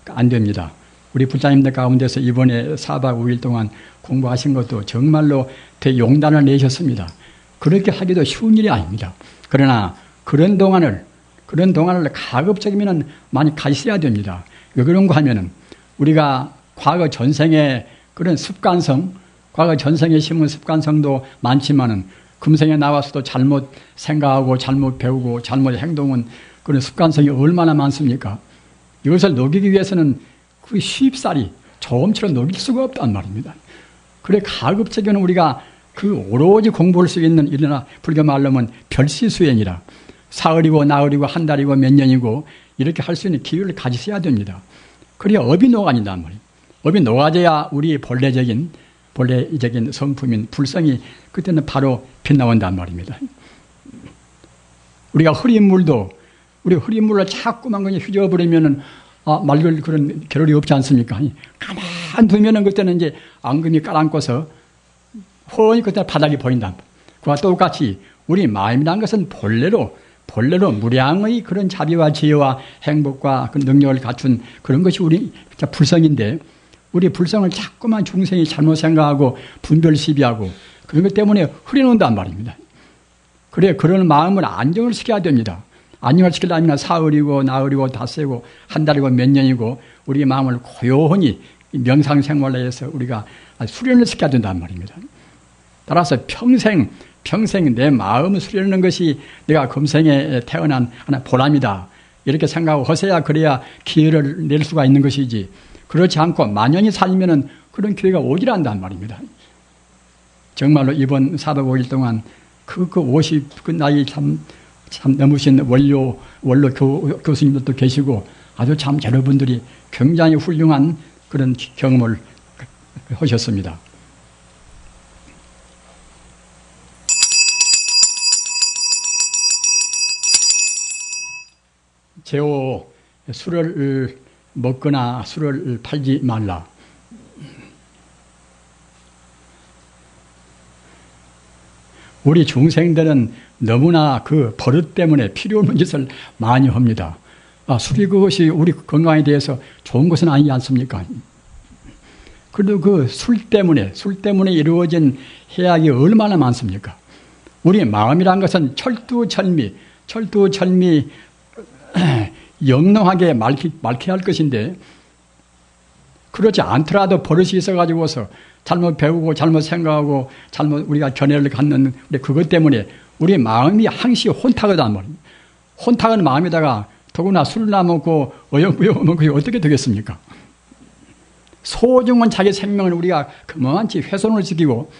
안 됩니다. 우리 부자님들 가운데서 이번에 4박 5일 동안 공부하신 것도 정말로 대용단을 내셨습니다. 그렇게 하기도 쉬운 일이 아닙니다. 그러나 그런 동안을 가급적이면 많이 가셔야 됩니다. 왜 그런가 하면은 우리가 과거 전생에 그런 과거 전생에 심은 습관성도 많지만은 금생에 나와서도 잘못 생각하고 잘못 배우고 잘못 행동은 그런 습관성이 얼마나 많습니까? 이것을 녹이기 위해서는 그 쉽사리 조금처럼 녹일 수가 없단 말입니다. 그래 가급적이면 우리가 그 오로지 공부할 수 있는 일이나 불교 말로 하면 별시수행이라 사흘이고 나흘이고 한 달이고 몇 년이고 이렇게 할 수 있는 기회를 가지셔야 됩니다. 그래야 업이 녹아진단 말이에요. 업이 녹아져야 우리 본래적인 성품인 불성이 그때는 바로 빛나온단 말입니다. 우리가 흐린 물을 자꾸만 그냥 휘저어버리면은 맑을 그런 겨를이 없지 않습니까? 가만 두면은 그때는 이제 앙금이 깔아앉고서 훤히 그때 바닥이 보인다. 그와 똑같이 우리 마음이라는 것은 본래로 무량의 그런 자비와 지혜와 행복과 그 능력을 갖춘 그런 것이 우리 불성인데 우리 불성을 자꾸만 중생이 잘못 생각하고 분별 시비하고 그런 것 때문에 흐려놓는단 말입니다. 그래 그런 마음을 안정을 시켜야 됩니다. 안정을 시키려면 사흘이고 나흘이고 닷새고 한 달이고 몇 년이고 우리 마음을 고요히 명상생활을 해서 우리가 수련을 시켜야 된단 말입니다. 따라서 평생 내 마음을 수련하는 것이 내가 금생에 태어난 하나 보람이다. 이렇게 생각하고 하셔야 그래야 기회를 낼 수가 있는 것이지 그렇지 않고 만연히 살면은 그런 기회가 오질 않단 말입니다. 정말로 이번 4박 5일 동안 그 50 나이 참 넘으신 원로 교수님들도 계시고 아주 참 여러분들이 굉장히 훌륭한 그런 경험을 하셨습니다. 제오 술을 먹거나 술을 팔지 말라. 우리 중생들은 너무나 그 버릇 때문에 필요 없는 짓을 많이 합니다. 술이 그것이 우리 건강에 대해서 좋은 것은 아니지 않습니까? 그래도 그 술 때문에 이루어진 해악이 얼마나 많습니까? 우리의 마음이란 것은 철두철미 영롱하게 맑게 할 것인데, 그렇지 않더라도 버릇이 있어가지고서 잘못 배우고 잘못 생각하고 잘못 우리가 견해를 갖는 그것 때문에 우리 마음이 항시 혼탁하단 말입니다. 혼탁한 마음에다가 더구나 술이나 먹고 어영부영 먹고 어떻게 되겠습니까? 소중한 자기 생명을 우리가 그만치 훼손을 시키고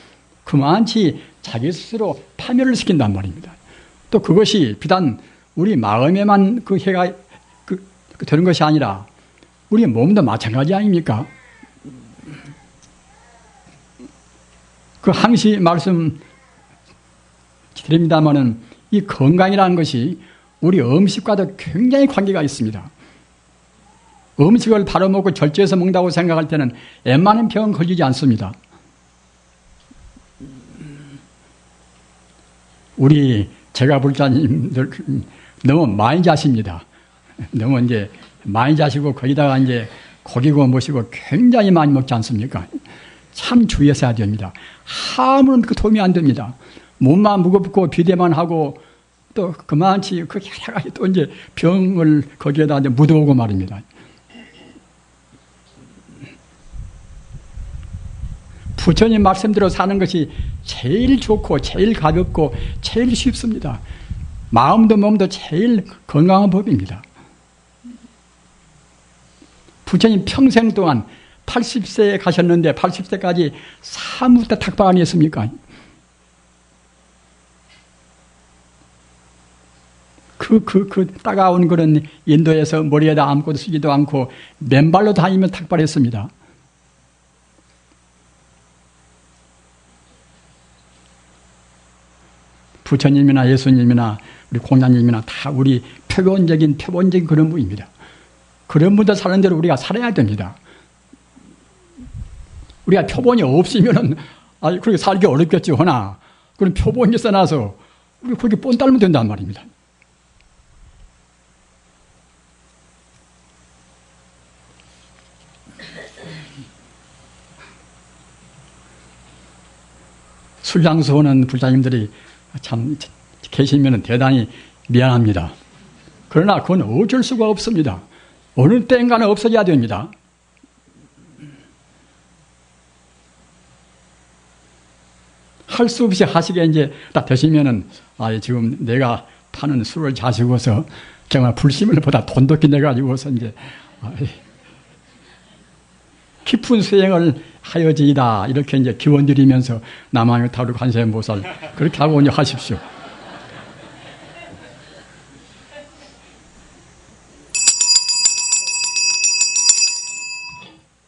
그만치 자기 스스로 파멸을 시킨단 말입니다. 또 그것이 비단 우리 마음에만 그 해가 되는 것이 아니라 우리 몸도 마찬가지 아닙니까? 그 항시 말씀 드립니다마는 이 건강이라는 것이 우리 음식과도 굉장히 관계가 있습니다. 음식을 바로 먹고 절제해서 먹는다고 생각할 때는 웬만한 병은 걸리지 않습니다. 우리 제가 불자님들 너무 많이 자십니다. 너무 이제 많이 자시고 거기다가 이제 고기고 뭐시고 굉장히 많이 먹지 않습니까? 참 주의해서 해야 됩니다. 아무런 그 도움이 안 됩니다. 몸만 무겁고 비대만 하고 또 그만치 그 여러 가지 또 이제 병을 거기에다 이제 묻어오고 말입니다. 부처님 말씀대로 사는 것이 제일 좋고 제일 가볍고 제일 쉽습니다. 마음도 몸도 제일 건강한 법입니다. 부처님 평생 동안 80세에 가셨는데 80세까지 사무때 탁방 아니었습니까? 그 따가운 그런 인도에서 머리에다 아무것도 쓰지도 않고 맨발로 다니며 탁발했습니다. 부처님이나 예수님이나 우리 공자님이나 다 우리 표본적인 그런 분입니다. 그런 분들 사는 대로 우리가 살아야 됩니다. 우리가 표본이 없으면은 그렇게 살기 어렵겠지 허나 그런 표본이 써놔서 우리 그렇게 뻔 따르면 된단 말입니다. 술장수 오는 불자님들이 참 계시면 대단히 미안합니다. 그러나 그건 어쩔 수가 없습니다. 어느 때인가는 없어져야 됩니다. 할 수 없이 하시게 이제 딱 되시면은 지금 내가 파는 술을 자시고서 정말 불심을 보다 돈독히 내가지고서 이제 깊은 수행을 하여지이다 이렇게 이제 기원 드리면서 남한의 타루 관세음보살 그렇게 하고 이제 하십시오.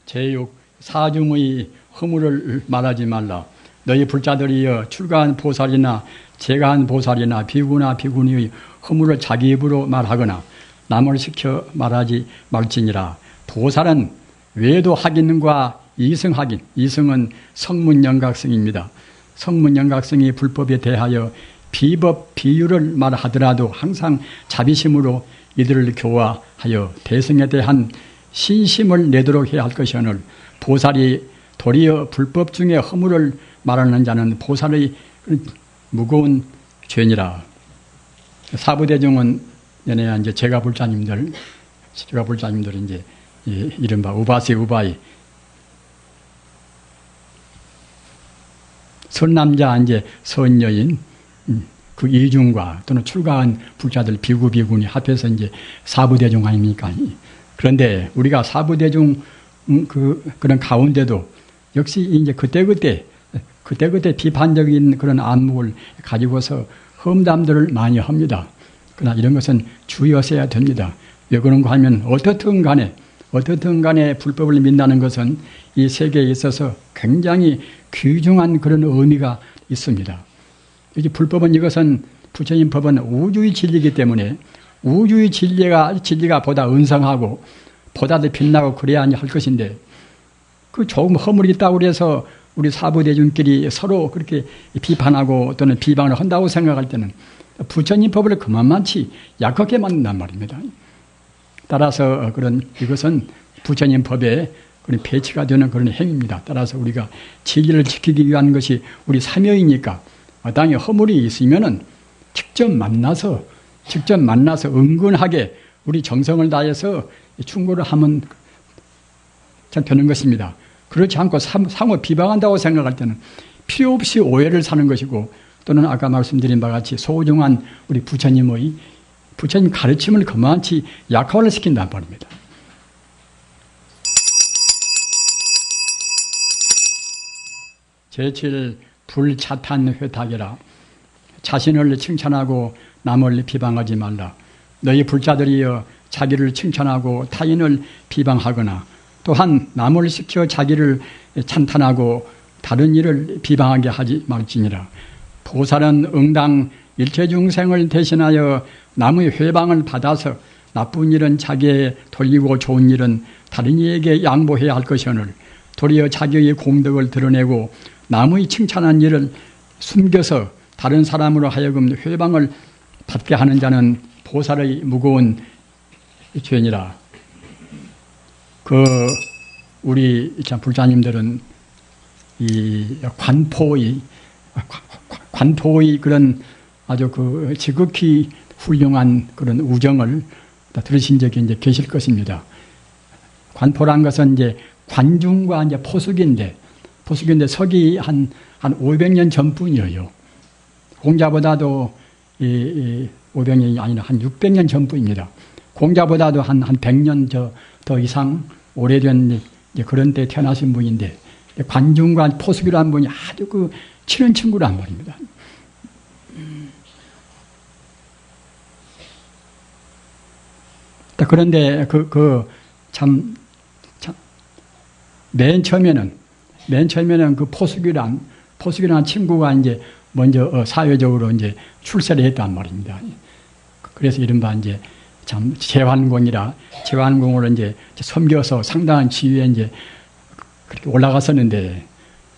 제6 사중의 허물을 말하지 말라. 너희 불자들이여 출가한 보살이나 재가한 보살이나 비구나 비구니의 허물을 자기 입으로 말하거나 남을 시켜 말하지 말지니라. 보살은 외도학인과 이승학인, 이승은 성문영각성입니다. 성문영각성이 불법에 대하여 비법 비유를 말하더라도 항상 자비심으로 이들을 교화하여 대승에 대한 신심을 내도록 해야 할 것이오늘 보살이 도리어 불법 중에 허물을 말하는 자는 보살의 무거운 죄니라. 사부대중은 얘네 이제 제가 불자님들 이제 이른바 우바이 선남자 이제 선여인 그 이중과 또는 출가한 불자들 비구니 합해서 이제 사부대중 아닙니까? 그런데 우리가 사부대중 그런 가운데도 역시 이제 그때 비판적인 그런 안목을 가지고서 험담들을 많이 합니다. 그러나 이런 것은 주의하셔야 됩니다. 왜 그런가 하면 어떻든 간에 불법을 믿는다는 것은 이 세계에 있어서 굉장히 귀중한 그런 의미가 있습니다. 이 불법은 이것은 부처님 법은 우주의 진리이기 때문에 우주의 진리가 보다 은성하고 보다 더 빛나고 그래야 할 것인데 그 조금 허물이 있다고 해서 우리 사부대중끼리 서로 그렇게 비판하고 또는 비방을 한다고 생각할 때는 부처님 법을 그만만치 약하게 만든단 말입니다. 따라서 이것은 부처님 법에 그런 배치가 되는 그런 행위입니다. 따라서 우리가 제기를 지키기 위한 것이 우리 사명이니까 마땅히 허물이 있으면은 직접 만나서 은근하게 우리 정성을 다해서 충고를 하면 되는 것입니다. 그렇지 않고 상호 비방한다고 생각할 때는 필요 없이 오해를 사는 것이고, 또는 아까 말씀드린 바와 같이 소중한 우리 부처님 가르침을 그만치 약화를 시킨단 말입니다. 제7 불차탄 회탁이라. 자신을 칭찬하고 남을 비방하지 말라. 너희 불자들이여 자기를 칭찬하고 타인을 비방하거나 또한 남을 시켜 자기를 찬탄하고 다른 이를 비방하게 하지 말지니라. 보살은 응당 일체중생을 대신하여 남의 회방을 받아서 나쁜 일은 자기에 돌리고 좋은 일은 다른 이에게 양보해야 할 것이오늘 도리어 자기의 공덕을 드러내고 남의 칭찬한 일을 숨겨서 다른 사람으로 하여금 회방을 받게 하는 자는 보살의 무거운 죄니라. 우리 불자님들은 이 관포의 그런 아주 지극히 훌륭한 그런 우정을 들으신 적이 이제 계실 것입니다. 관포란 것은 이제 관중과 이제 포숙인데 서기 한 500년 전뿐이에요. 공자보다도 500년이 아니라 한 600년 전뿐입니다. 공자보다도 한 100년 더 이상 오래된 그런 때 태어나신 분인데, 관중과 포숙이라는 분이 아주 친한 친구란 말입니다. 그런데 맨 처음에는 그 포숙이란 친구가 이제 먼저 사회적으로 이제 출세를 했단 말입니다. 그래서 이른바 이제 제환공으로 이제 섬겨서 상당한 지위에 이제 그렇게 올라갔었는데,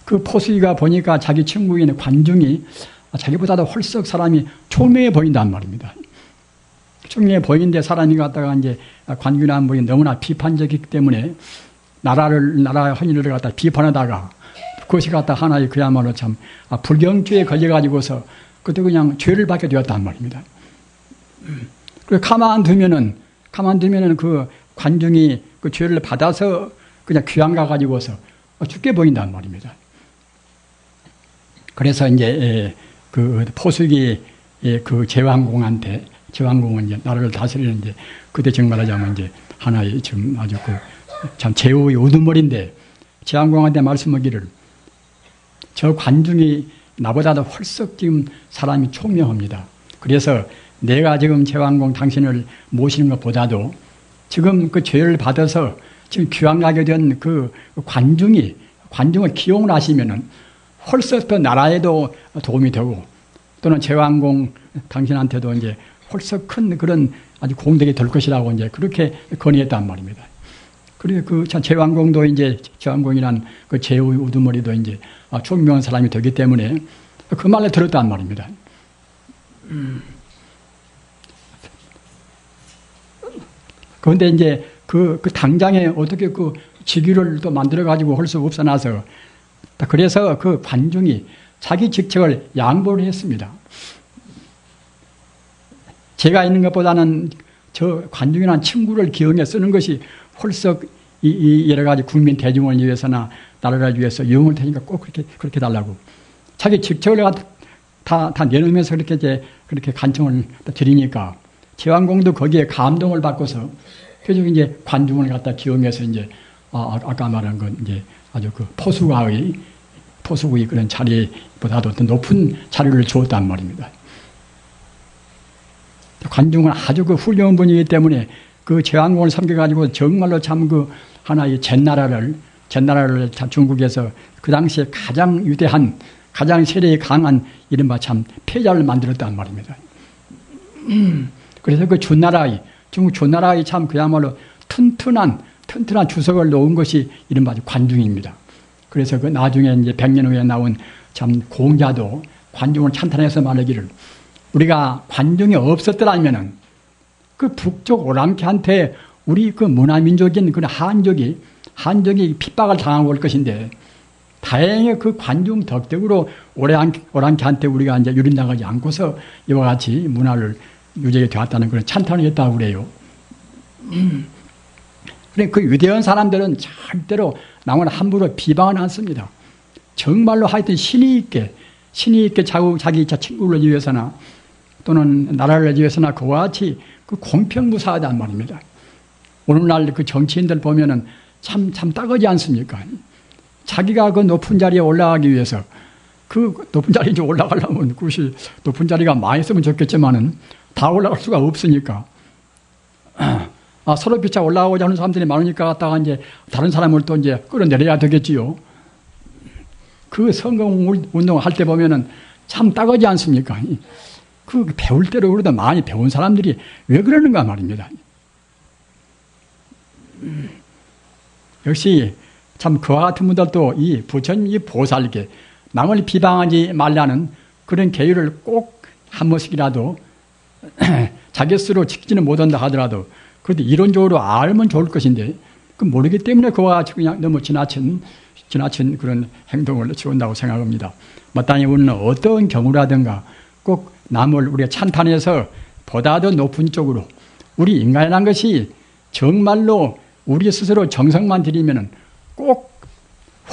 그 포수기가 보니까 자기 친구인 관중이 자기보다도 훨씬 사람이 총명해 보인단 말입니다. 총명해 보이는데 사람이 갖다가 이제 관중이라는 분이 너무나 비판적이기 때문에 나라의 헌일을 갖다 비판하다가 그것이 갖다 하나의 그야말로 불경죄에 걸려가지고서 그때 그냥 죄를 받게 되었단 말입니다. 그래서 가만 두면은 그 관중이 그 죄를 받아서 그냥 귀양 가가지고서 죽게 보인단 말입니다. 그래서 이제 그 포숙이 그 제왕공은 이제 나라를 다스리는 이제 그때 정말하자면 이제 하나의 지금 아주 참 제후의 우두머리인데, 제왕공한테 말씀하기를 저 관중이 나보다도 훨씬 지금 사람이 총명합니다. 그래서 내가 지금 제왕공 당신을 모시는 것보다도 지금 그 죄를 받아서 지금 귀양가게 된 그 관중을 기용을 하시면은 훨씬 더 나라에도 도움이 되고, 또는 제왕공 당신한테도 이제 훨씬 큰 그런 아주 공덕이 될 것이라고 이제 그렇게 건의했단 말입니다. 그리고 제왕공도 이제 제왕공이란 그 제후의 우두머리도 이제 총명한 사람이 되기 때문에 그 말을 들었단 말입니다. 그런데 이제 그 당장에 어떻게 그 직위를 또 만들어가지고 할 수 없어놔서, 그래서 그 관중이 자기 직책을 양보를 했습니다. 제가 있는 것보다는 저 관중이라는 친구를 기용해 쓰는 것이 훨씬 이 여러 가지 국민 대중을 위해서나 나라를 위해서 유용할 테니까 꼭 그렇게 달라고. 자기 직책을 다 내놓으면서 그렇게 간청을 드리니까 제왕공도 거기에 감동을 받고서 계속 이제 관중을 갖다 기용해서 이제 아까 말한 건 이제 아주 그 포수의 그런 자리보다도 더 높은 자리를 주었단 말입니다. 관중은 아주 그 훌륭한 분이기 때문에 그 제왕공을 섬겨가지고 정말로 참 그 하나의 젠나라를 중국에서 그 당시에 가장 위대한, 가장 세력이 강한 이른바 참 패자를 만들었단 말입니다. 그래서 그 중국 주나라의 참 그야말로 튼튼한 주석을 놓은 것이 이른바 관중입니다. 그래서 그 나중에 이제 100년 후에 나온 참 공자도 관중을 찬탄해서 말하기를, 우리가 관중이 없었더라면은 그 북쪽 오랑캐한테 우리 그 문화민족인 그 한족이 한정이 핍박을 당하고 올 것인데 다행히 그 관중 덕덕으로 오랑캐한테 우리가 이제 유린당하지 않고서 이와 같이 문화를 유지해 되었다는 그런 찬탄을 했다고 그래요. 그래 그 위대한 사람들은 절대로 남을 함부로 비방은 않습니다. 정말로 하여튼 신이 있게 자기 친구를 위해서나 또는 나라를 위해서나 그와 같이 그 공평무사하단 말입니다. 오늘날 그 정치인들 보면은 참 따가지 않습니까? 자기가 그 높은 자리에 올라가기 위해서 그 높은 자리에 이제 올라가려면 그것이 높은 자리가 많이 있으면 좋겠지만은 다 올라갈 수가 없으니까 서로 비차 올라가고자 하는 사람들이 많으니까 갖다가 이제 다른 사람을 또 이제 끌어내려야 되겠지요. 그 선거운동을 할 때 보면은 참 따가지 않습니까? 그 배울 대로 그러다 많이 배운 사람들이 왜 그러는가 말입니다. 역시 참 그와 같은 분들도 이 부처님 보살께 남을 비방하지 말라는 그런 계율을 꼭 한 번씩이라도 자기 스스로 지키지는 못한다 하더라도 그래도 이론적으로 알면 좋을 것인데 그 모르기 때문에 그와 같이 그냥 너무 지나친 그런 행동을 취한다고 생각합니다. 마땅히 우리는 어떤 경우라든가 꼭 남을 우리가 찬탄해서 보다 더 높은 쪽으로 우리 인간이라는 것이 정말로 우리 스스로 정성만 들이면은 꼭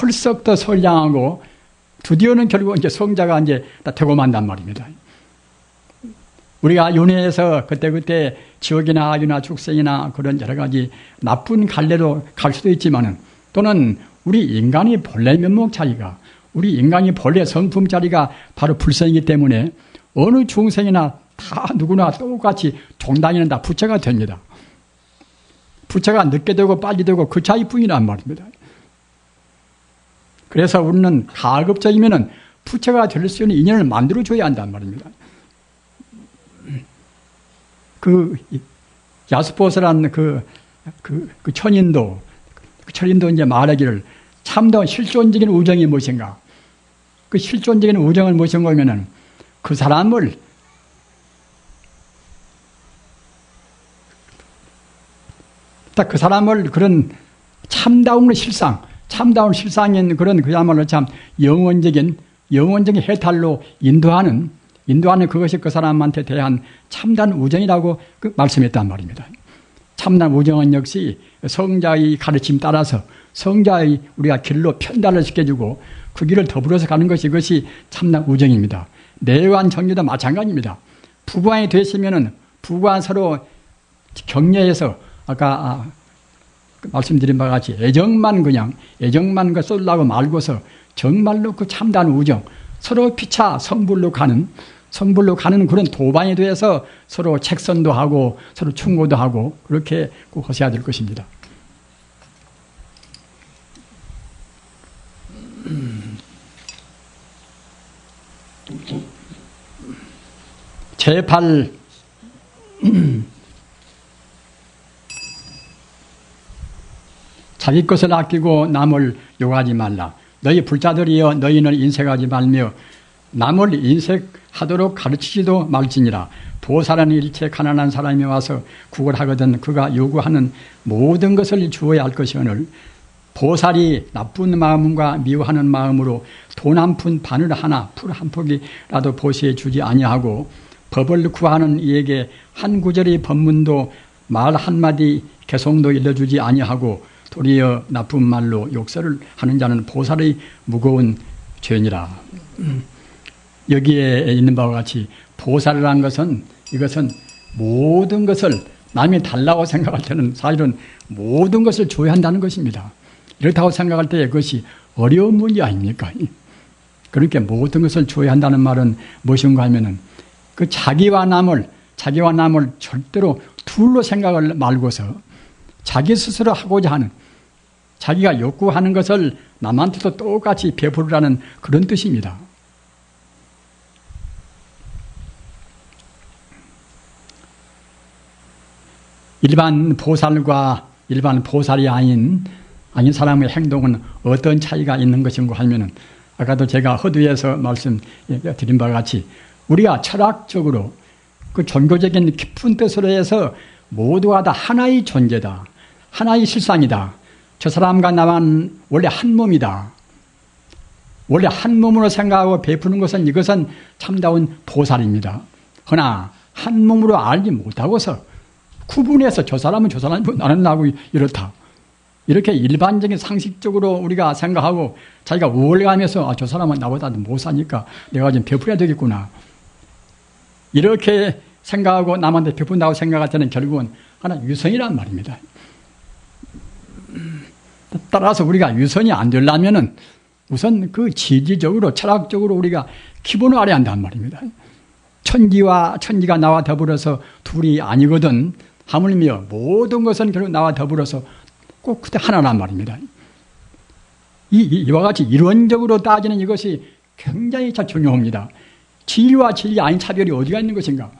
홀썩 더 선량하고 드디어는 결국 이제 성자가 이제 다 되고 만단 말입니다. 우리가 윤회에서 그때 지옥이나 악이나 축생이나 그런 여러 가지 나쁜 갈래로 갈 수도 있지만은 또는 우리 인간이 본래 면목 자리가 우리 인간이 본래 성품 자리가 바로 불성이기 때문에 어느 중생이나 다 누구나 똑같이 종단에는 다 부처가 됩니다. 부처가 늦게 되고 빨리 되고 그 차이뿐이란 말입니다. 그래서 우리는 가급적이면은 부처가 될 수 있는 인연을 만들어줘야 한단 말입니다. 그 야스포스라는 그 천인도 이제 말하기를 참다운 실존적인 우정이 무엇인가? 그 실존적인 우정을 무엇인가 하면은 그 사람을 딱 그 사람을 그런 참다운 실상인 그런 그야말로 참 영원적인 해탈로 인도하는 그것이 그 사람한테 대한 참단 우정이라고 말씀했단 말입니다. 참단 우정은 역시 성자의 가르침 따라서 성자의 우리가 길로 편달을 시켜주고 그 길을 더불어서 가는 것이 그것이 참단 우정입니다. 내외한 정리도 마찬가지입니다. 부부간이 되시면은 부부간 서로 격려해서 아까 말씀드린 바와 같이 애정만 쏠라고 말고서 정말로 그 참단 우정 서로 피차 성불로 가는 그런 도반이 되어서 서로 책선도 하고 서로 충고도 하고 그렇게 꼭 하셔야 될 것입니다. 제8 자기 것을 아끼고 남을 욕하지 말라. 너희 불자들이여 너희는 인색하지 말며 남을 인색하도록 가르치지도 말지니라. 보살은 일체 가난한 사람이 와서 구걸하거든 그가 요구하는 모든 것을 주어야 할 것이오늘 보살이 나쁜 마음과 미워하는 마음으로 돈 한 푼 바늘 하나 풀 한 폭이라도 보시해 주지 아니하고 법을 구하는 이에게 한 구절의 법문도 말 한마디 개송도 일러주지 아니하고 도리어 나쁜 말로 욕설을 하는 자는 보살의 무거운 죄니라. 여기에 있는 바와 같이 보살이라는 것은 이것은 모든 것을 남이 달라고 생각할 때는 사실은 모든 것을 줘야 한다는 것입니다. 이렇다고 생각할 때 그것이 어려운 문제 아닙니까? 그러니까 모든 것을 줘야 한다는 말은 무엇인가 하면은 그 자기와 남을 절대로 둘로 생각을 말고서 자기 스스로 하고자 하는 자기가 욕구하는 것을 남한테도 똑같이 베풀으라는 그런 뜻입니다. 일반 보살과 일반 보살이 아닌 사람의 행동은 어떤 차이가 있는 것인가 하면은 아까도 제가 허두에서 말씀드린 바와 같이 우리가 철학적으로 그 종교적인 깊은 뜻으로 해서 모두가 다 하나의 존재다. 하나의 실상이다. 저 사람과 나만 원래 한 몸이다. 원래 한 몸으로 생각하고 베푸는 것은 이것은 참다운 보살입니다. 그러나 한 몸으로 알지 못하고서 구분해서 저 사람은 저 사람이고 나는 나고 이렇다. 이렇게 일반적인 상식적으로 우리가 생각하고 자기가 우월감해서 저 사람은 나보다 못 사니까 내가 좀 베풀어야 되겠구나. 이렇게 생각하고 남한테 베푼다고 생각할 때는 결국은 하나 유선이란 말입니다. 따라서 우리가 유선이 안 되려면은 우선 그 지지적으로 철학적으로 우리가 기본을 알아야 한단 말입니다. 천지가 나와 더불어서 둘이 아니거든 하물며 모든 것은 결국 나와 더불어서 꼭 그때 하나란 말입니다. 이와 같이 이론적으로 따지는 이것이 굉장히 참 중요합니다. 진리와 진리 아닌 차별이 어디가 있는 것인가?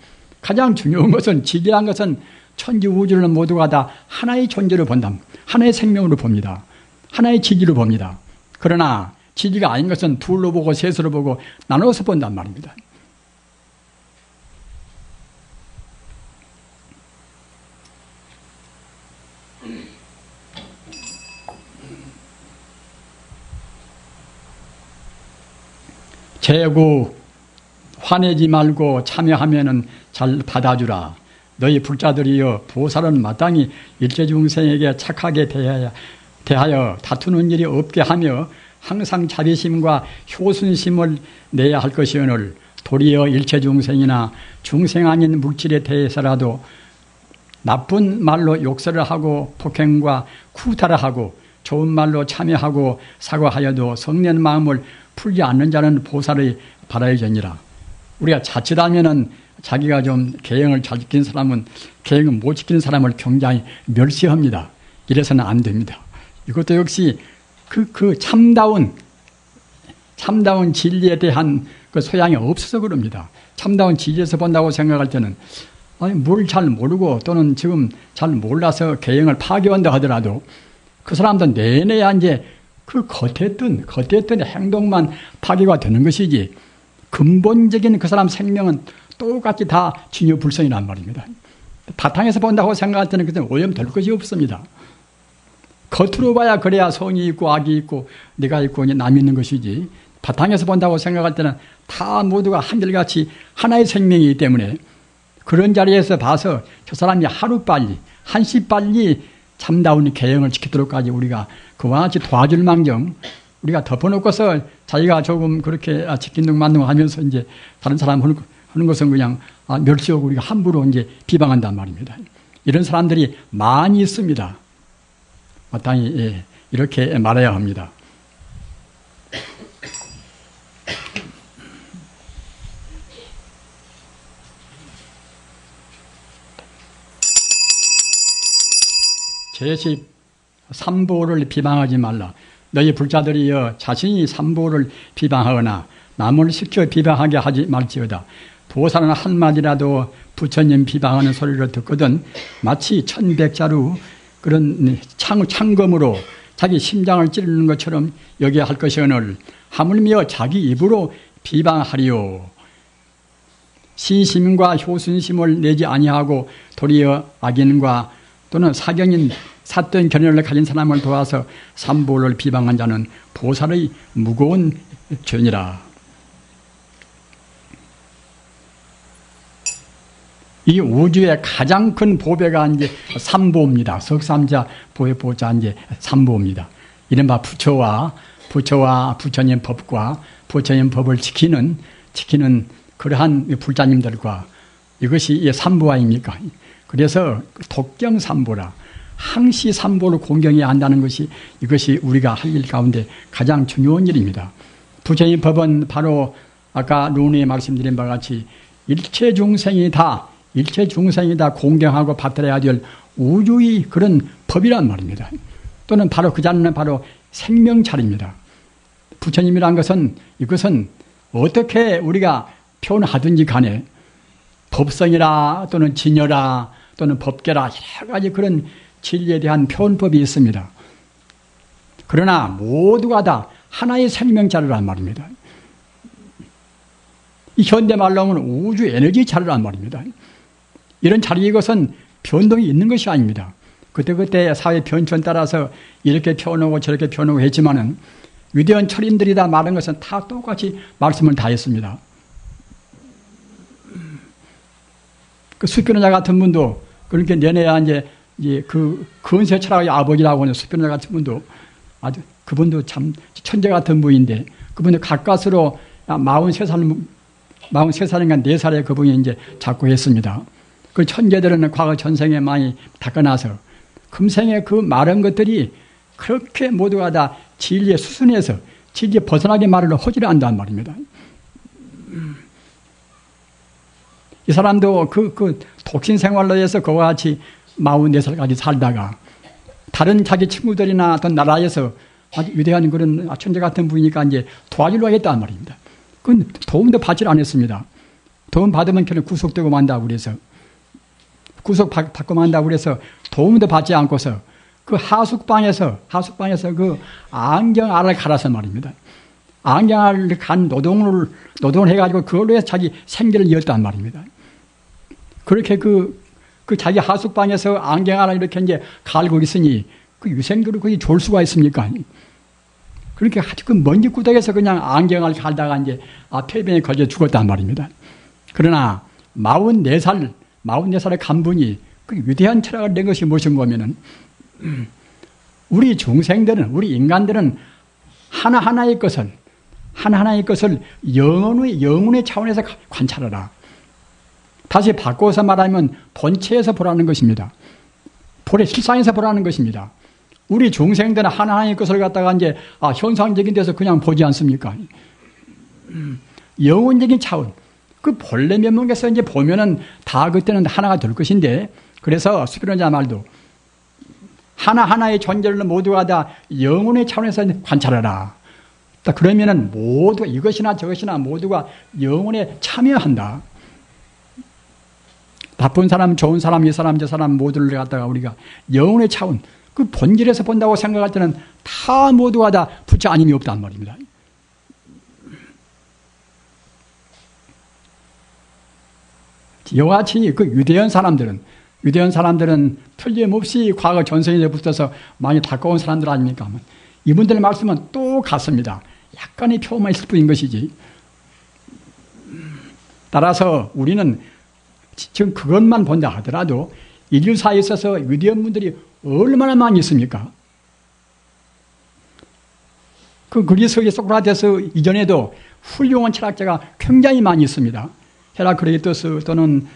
가장 중요한 것은 진리한 것은 천지 우주를 모두가 다 하나의 존재로 본다. 하나의 생명으로 봅니다. 하나의 진리로 봅니다. 그러나 진리가 아닌 것은 둘로 보고 셋으로 보고 나눠서 본단 말입니다. 재구 화내지 말고 참여하면은 잘 받아주라. 너희 불자들이여 보살은 마땅히 일체중생에게 착하게 대하여 다투는 일이 없게 하며 항상 자비심과 효순심을 내야 할 것이오늘 도리어 일체중생이나 중생 아닌 물질에 대해서라도 나쁜 말로 욕설을 하고 폭행과 쿠타를 하고 좋은 말로 참여하고 사과하여도 성낸 마음을 풀지 않는 자는 보살의 바라이전이라. 우리가 자칫하면은 자기가 좀 계행을 잘 지키는 사람은 계행을 못 지키는 사람을 굉장히 멸시합니다. 이래서는 안 됩니다. 이것도 역시 그 참다운 진리에 대한 그 소양이 없어서 그럽니다. 참다운 진리에서 본다고 생각할 때는 뭘 잘 모르고 또는 지금 잘 몰라서 계행을 파괴한다 하더라도 그 사람도 내내야 이제 그 겉했던 행동만 파괴가 되는 것이지 근본적인 그 사람 생명은 똑같이 다 진유불성이란 말입니다. 바탕에서 본다고 생각할 때는 그때는 오염될 것이 없습니다. 겉으로 봐야 그래야 성이 있고 악이 있고 내가 있고 남이 있는 것이지 바탕에서 본다고 생각할 때는 다 모두가 한결같이 하나의 생명이기 때문에 그런 자리에서 봐서 저 사람이 하루빨리 한시 빨리 참다운 계행을 지키도록까지 우리가 그와 같이 도와줄 망정 우리가 덮어놓고서 자기가 조금 그렇게 지킨둥만둥 하면서 이제 다른 사람 하는 것은 그냥 멸시하고 우리가 함부로 이제 비방한단 말입니다. 이런 사람들이 많이 있습니다. 마땅히 이렇게 말해야 합니다. 제10 삼보를 비방하지 말라. 너희 불자들이여 자신이 삼보를 비방하거나 남을 시켜 비방하게 하지 말지어다. 보살은 한마디라도 부처님 비방하는 소리를 듣거든 마치 천백자루 그런 창검으로 자기 심장을 찌르는 것처럼 여겨야 할 것이오늘 하물며 자기 입으로 비방하리요. 신심과 효순심을 내지 아니하고 도리어 악인과 또는 사경인 삿된 견해를 가진 사람을 도와서 삼보를 비방한 자는 보살의 무거운 죄니라. 이 우주의 가장 큰 보배가 이제 삼보입니다. 석삼자 보의 보자 이제 삼보입니다. 이른바 부처와 부처님 법과 부처님 법을 지키는 그러한 불자님들과 이것이 삼보 아닙니까? 그래서 독경 삼보라. 항시 삼보를 공경해야 한다는 것이 이것이 우리가 할 일 가운데 가장 중요한 일입니다. 부처님 법은 바로 아까 룬에 말씀드린 바와 같이 일체 중생이 다 공경하고 받들어야 될 우주의 그런 법이란 말입니다. 또는 바로 그 자리는 바로 생명찰입니다. 부처님이란 것은 이것은 어떻게 우리가 표현하든지 간에 법성이라 또는 진여라 또는 법계라 여러 가지 그런 진리에 대한 표현법이 있습니다. 그러나 모두가 다 하나의 생명자료란 말입니다. 이 현대말로 하면 우주 에너지 자료란 말입니다. 이런 자리 이것은 변동이 있는 것이 아닙니다. 그때그때 사회 변천 따라서 이렇게 표현하고 저렇게 표현하고 했지만은 위대한 철인들이 다 말한 것은 다 똑같이 말씀을 다 했습니다. 그 수변호자 같은 분도 그렇게 내내야 이제 그 근세 철학의 아버지라고 하는 수변호자 같은 분도 아주 그분도 참 천재 같은 분인데 그분도 가까스로 43살인가 4살에 그분이 이제 자꾸 했습니다. 그 천재들은 과거 전생에 많이 닦아놔서 금생에 그 말한 것들이 그렇게 모두가 다 진리의 수순에서 진리에 벗어나게 말을 하지를 않는단 말입니다. 이 사람도 그 독신 생활로 해서 그와 같이 44살까지 살다가 다른 자기 친구들이나 어떤 나라에서 아주 위대한 그런 천재 같은 분이니까 이제 도와주려고 했단 말입니다. 그건 도움도 받질 않았습니다. 도움 받으면 그냥 구속되고 만다고 그래서 구속받고 만다고 그래서 도움도 받지 않고서 그 하숙방에서 그 안경알을 갈아서 말입니다. 안경알을 간 노동을 해가지고 그걸로 해서 자기 생계를 이었단 말입니다. 그렇게 그 자기 하숙방에서 안경알을 이렇게 이제 갈고 있으니 그 유생들을 거기 졸 수가 있습니까? 그렇게 아주 그 먼지 구덩이에서 그냥 안경을 갈다가 이제 폐병에 걸려 죽었단 말입니다. 그러나 44살의 간분이 그 위대한 철학을 낸 것이 무엇인가 하면은 우리 중생들은, 우리 인간들은 하나하나의 것을 영혼의 차원에서 관찰하라. 다시 바꿔서 말하면 본체에서 보라는 것입니다. 본의 실상에서 보라는 것입니다. 우리 중생들은 하나하나의 것을 갖다가 이제 현상적인 데서 그냥 보지 않습니까? 영혼적인 차원, 그 본래 면목에서 이제 보면은 다 그때는 하나가 될 것인데, 그래서 수변호자 말도 하나하나의 존재를 모두가 다 영혼의 차원에서 관찰하라. 그러면은 모두 이것이나 저것이나 모두가 영혼에 참여한다. 나쁜 사람, 좋은 사람, 이 사람, 저 사람 모두를 갖다가 우리가 영혼의 차원, 그 본질에서 본다고 생각할 때는 다 모두가 다 부처 아님이 없단 말입니다. 이와 같이 그 위대한 사람들은 틀림없이 과거 전생에 붙어서 많이 닦아온 사람들 아닙니까? 이분들의 말씀은 똑같습니다. 약간의 표만 있을 뿐인 것이지. 따라서 우리는 지금 그것만 본다 하더라도 인류사에 있어서 위대한 분들이 얼마나 많이 있습니까? 그 그리스의 소크라테스 이전에도 훌륭한 철학자가 굉장히 많이 있습니다. 헤라크레이토스 또는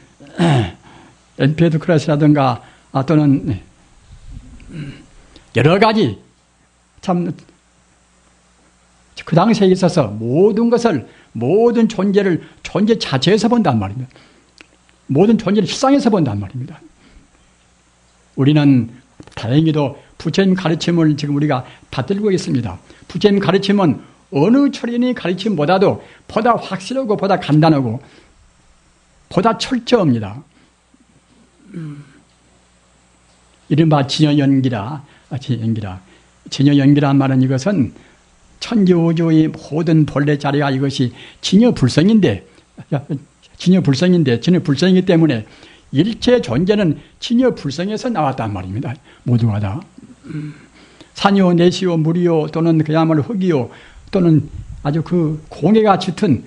엠페도크라스라든가 또는 여러 가지 참 그 당시에 있어서 모든 존재를 존재 자체에서 본단 말입니다. 모든 존재를 실상에서 본단 말입니다. 우리는 다행히도 부처님 가르침을 지금 우리가 받들고 있습니다. 부처님 가르침은 어느 철인의 가르침보다도 보다 확실하고 보다 간단하고 보다 철저합니다. 이른바 진여연기라. 진여연기란 말은 이것은 천지우주의 모든 본래 자리가 이것이 진여불성인데 진여불성이기 때문에 일체 존재는 진여불성에서 나왔단 말입니다. 모두가 다. 산이요, 내시요, 물이요, 또는 그야말로 흙이요, 또는 아주 그 공해가 짙은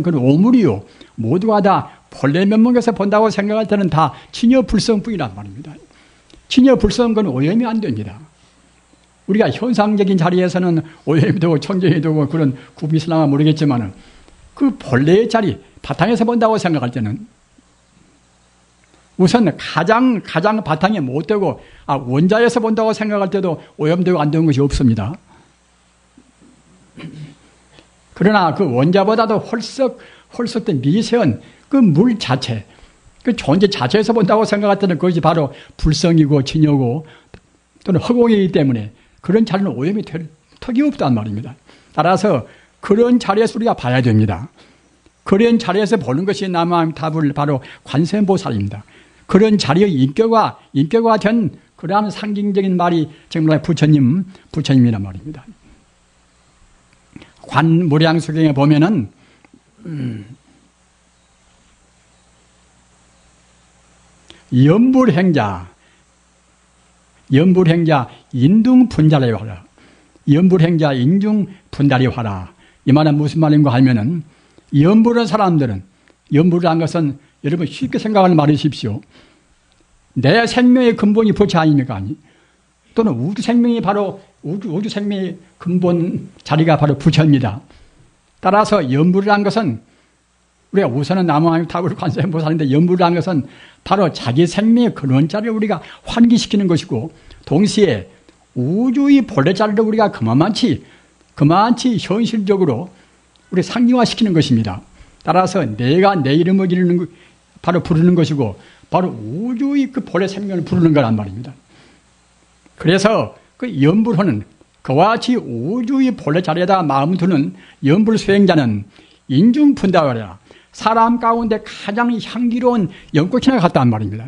그런 오물이요, 모두가 다 본래 면목에서 본다고 생각할 때는 다 진여불성뿐이란 말입니다. 진여불성은 건 오염이 안 됩니다. 우리가 현상적인 자리에서는 오염이 되고 청정이 되고 그런 구분이 있으나 모르겠지만은 그 본래의 자리, 바탕에서 본다고 생각할 때는 우선 가장 바탕에 못 되고 원자에서 본다고 생각할 때도 오염되고 안 되는 것이 없습니다. 그러나 그 원자보다도 홀썩 미세한 그 물 자체, 그 존재 자체에서 본다고 생각할 때는 그것이 바로 불성이고 진여고 또는 허공이기 때문에 그런 자리는 오염이 될 턱이 없단 말입니다. 따라서 그런 자리에서 우리가 봐야 됩니다. 그런 자리에서 보는 것이 남의 답을 바로 관세음보살입니다. 그런 자리의 인격화된 그러한 상징적인 말이 정말 부처님이란 말입니다. 관무량수경에 보면은 연불행자, 연불행자 인둥분달이 화라. 연불행자 인중분달이 화라. 이 말은 무슨 말인가 하면은 연불한 사람들은, 연불이라는 것은 여러분 쉽게 생각을 말하십시오. 내 생명의 근본이 부처 아닙니까? 아니. 또는 우주 생명이 바로 우주 생명의 근본 자리가 바로 부처입니다. 따라서 연불이라는 것은 우리가 우선은 남왕 타불 관세음보살인데 연불이라는 것은 바로 자기 생명의 근원 자리를 우리가 환기시키는 것이고 동시에 우주의 본래 자리를 우리가 그만치 현실적으로 우리 상징화시키는 것입니다. 따라서 내가 내 이름을 이루는 바로 부르는 것이고 바로 우주의 그 본래 생명을 부르는 거란 말입니다. 그래서 그 연불하는 그와 같이 우주의 본래 자리에다가 마음을 두는 연불 수행자는 인중분다하라. 사람 가운데 가장 향기로운 연꽃이나 같다는 말입니다.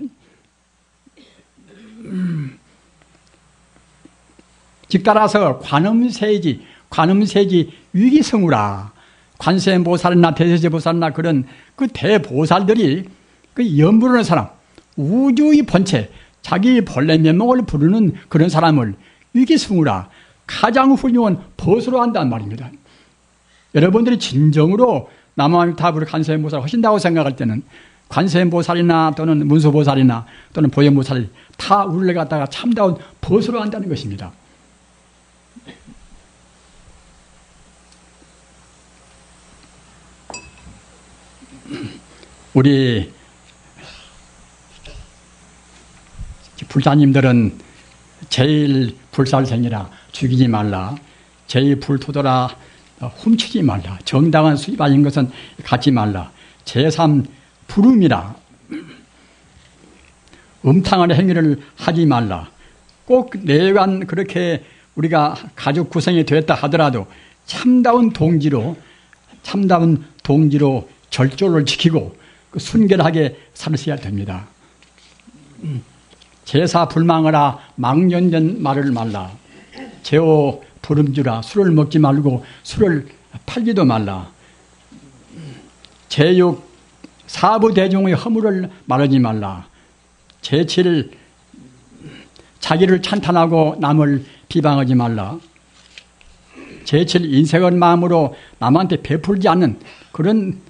즉 따라서 관음세지 위기성우라. 관세음보살이나 대세제보살이나 그런 그 대보살들이 그 연불하는 사람, 우주의 본체, 자기 본래 면목을 부르는 그런 사람을 위기성우라. 가장 훌륭한 보수로 한다는 말입니다. 여러분들이 진정으로 남아미타불 관세음보살을 하신다고 생각할 때는 관세음보살이나 또는 문수보살이나 또는 보현보살이 다 우리를 갖다가 참다운 보수로 한다는 것입니다. 우리 불자님들은 제일 불살생이라 죽이지 말라, 제일 불토도라 훔치지 말라, 정당한 수입 아닌 것은 갖지 말라, 제3 불음이라 음탕한 행위를 하지 말라. 꼭 내관 그렇게 우리가 가족 구성이 되었다 하더라도 참다운 동지로 절조를 지키고 순결하게 살으셔야 됩니다. 제사 불망하라 망년전 말을 말라. 제오 불음주라 술을 먹지 말고 술을 팔지도 말라. 제6 사부대중의 허물을 말하지 말라. 제7 자기를 찬탄하고 남을 비방하지 말라. 제7 인색한 마음으로 남한테 베풀지 않는 그런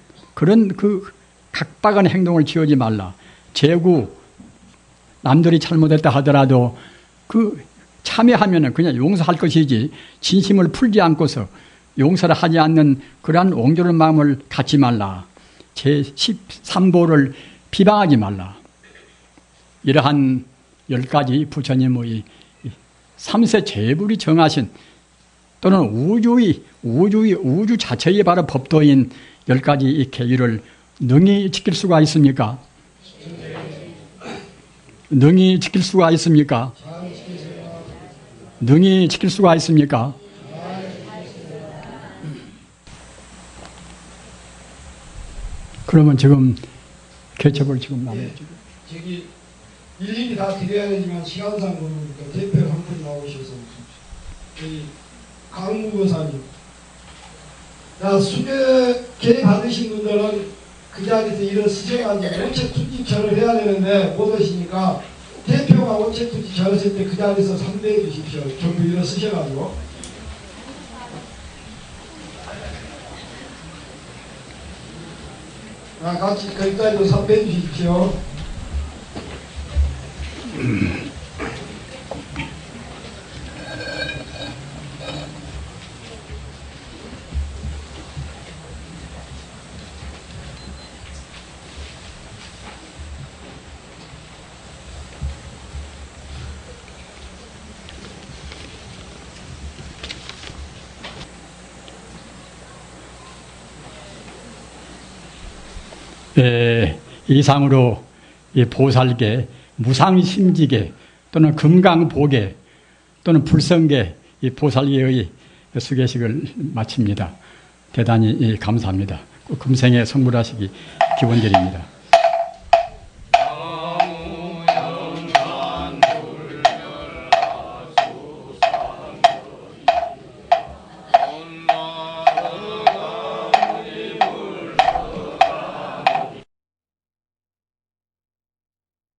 그 각박한 행동을 지어지 말라. 제9 남들이 잘못했다 하더라도 그 참여하면은 그냥 용서할 것이지 진심을 풀지 않고서 용서를 하지 않는 그러한 옹졸한 마음을 갖지 말라. 제13보를 비방하지 말라. 이러한 10가지 부처님의 3세 제불이 정하신 또는 우주 자체의 바로 법도인 10가지 이 계율을 능히 지킬 수가 있습니까? 능히 지킬 수가 있습니까? 능히 지킬 수가 있습니까? 그러면 지금 개첩을 지금 나눠주고 저기 일일이 다 드려야 되지만 시간상 그러니까 대표 한 분 나오셔서 저기 강무교사님, 수배계 받으신 분들은 그 자리에서 일어서셔가지고 원체투지처를 해야 되는데 못 오시니까 대표가 원체투지 절했을 때 그 자리에서 선배해 주십시오. 전부 일어서셔가지고. 같이 거기까지도 선배해 주십시오. 이상으로 이 보살계, 무상심지계 또는 금강보계 또는 불성계 이 보살계의 수계식을 마칩니다. 대단히 감사합니다. 금생에 성불하시기 기원드립니다.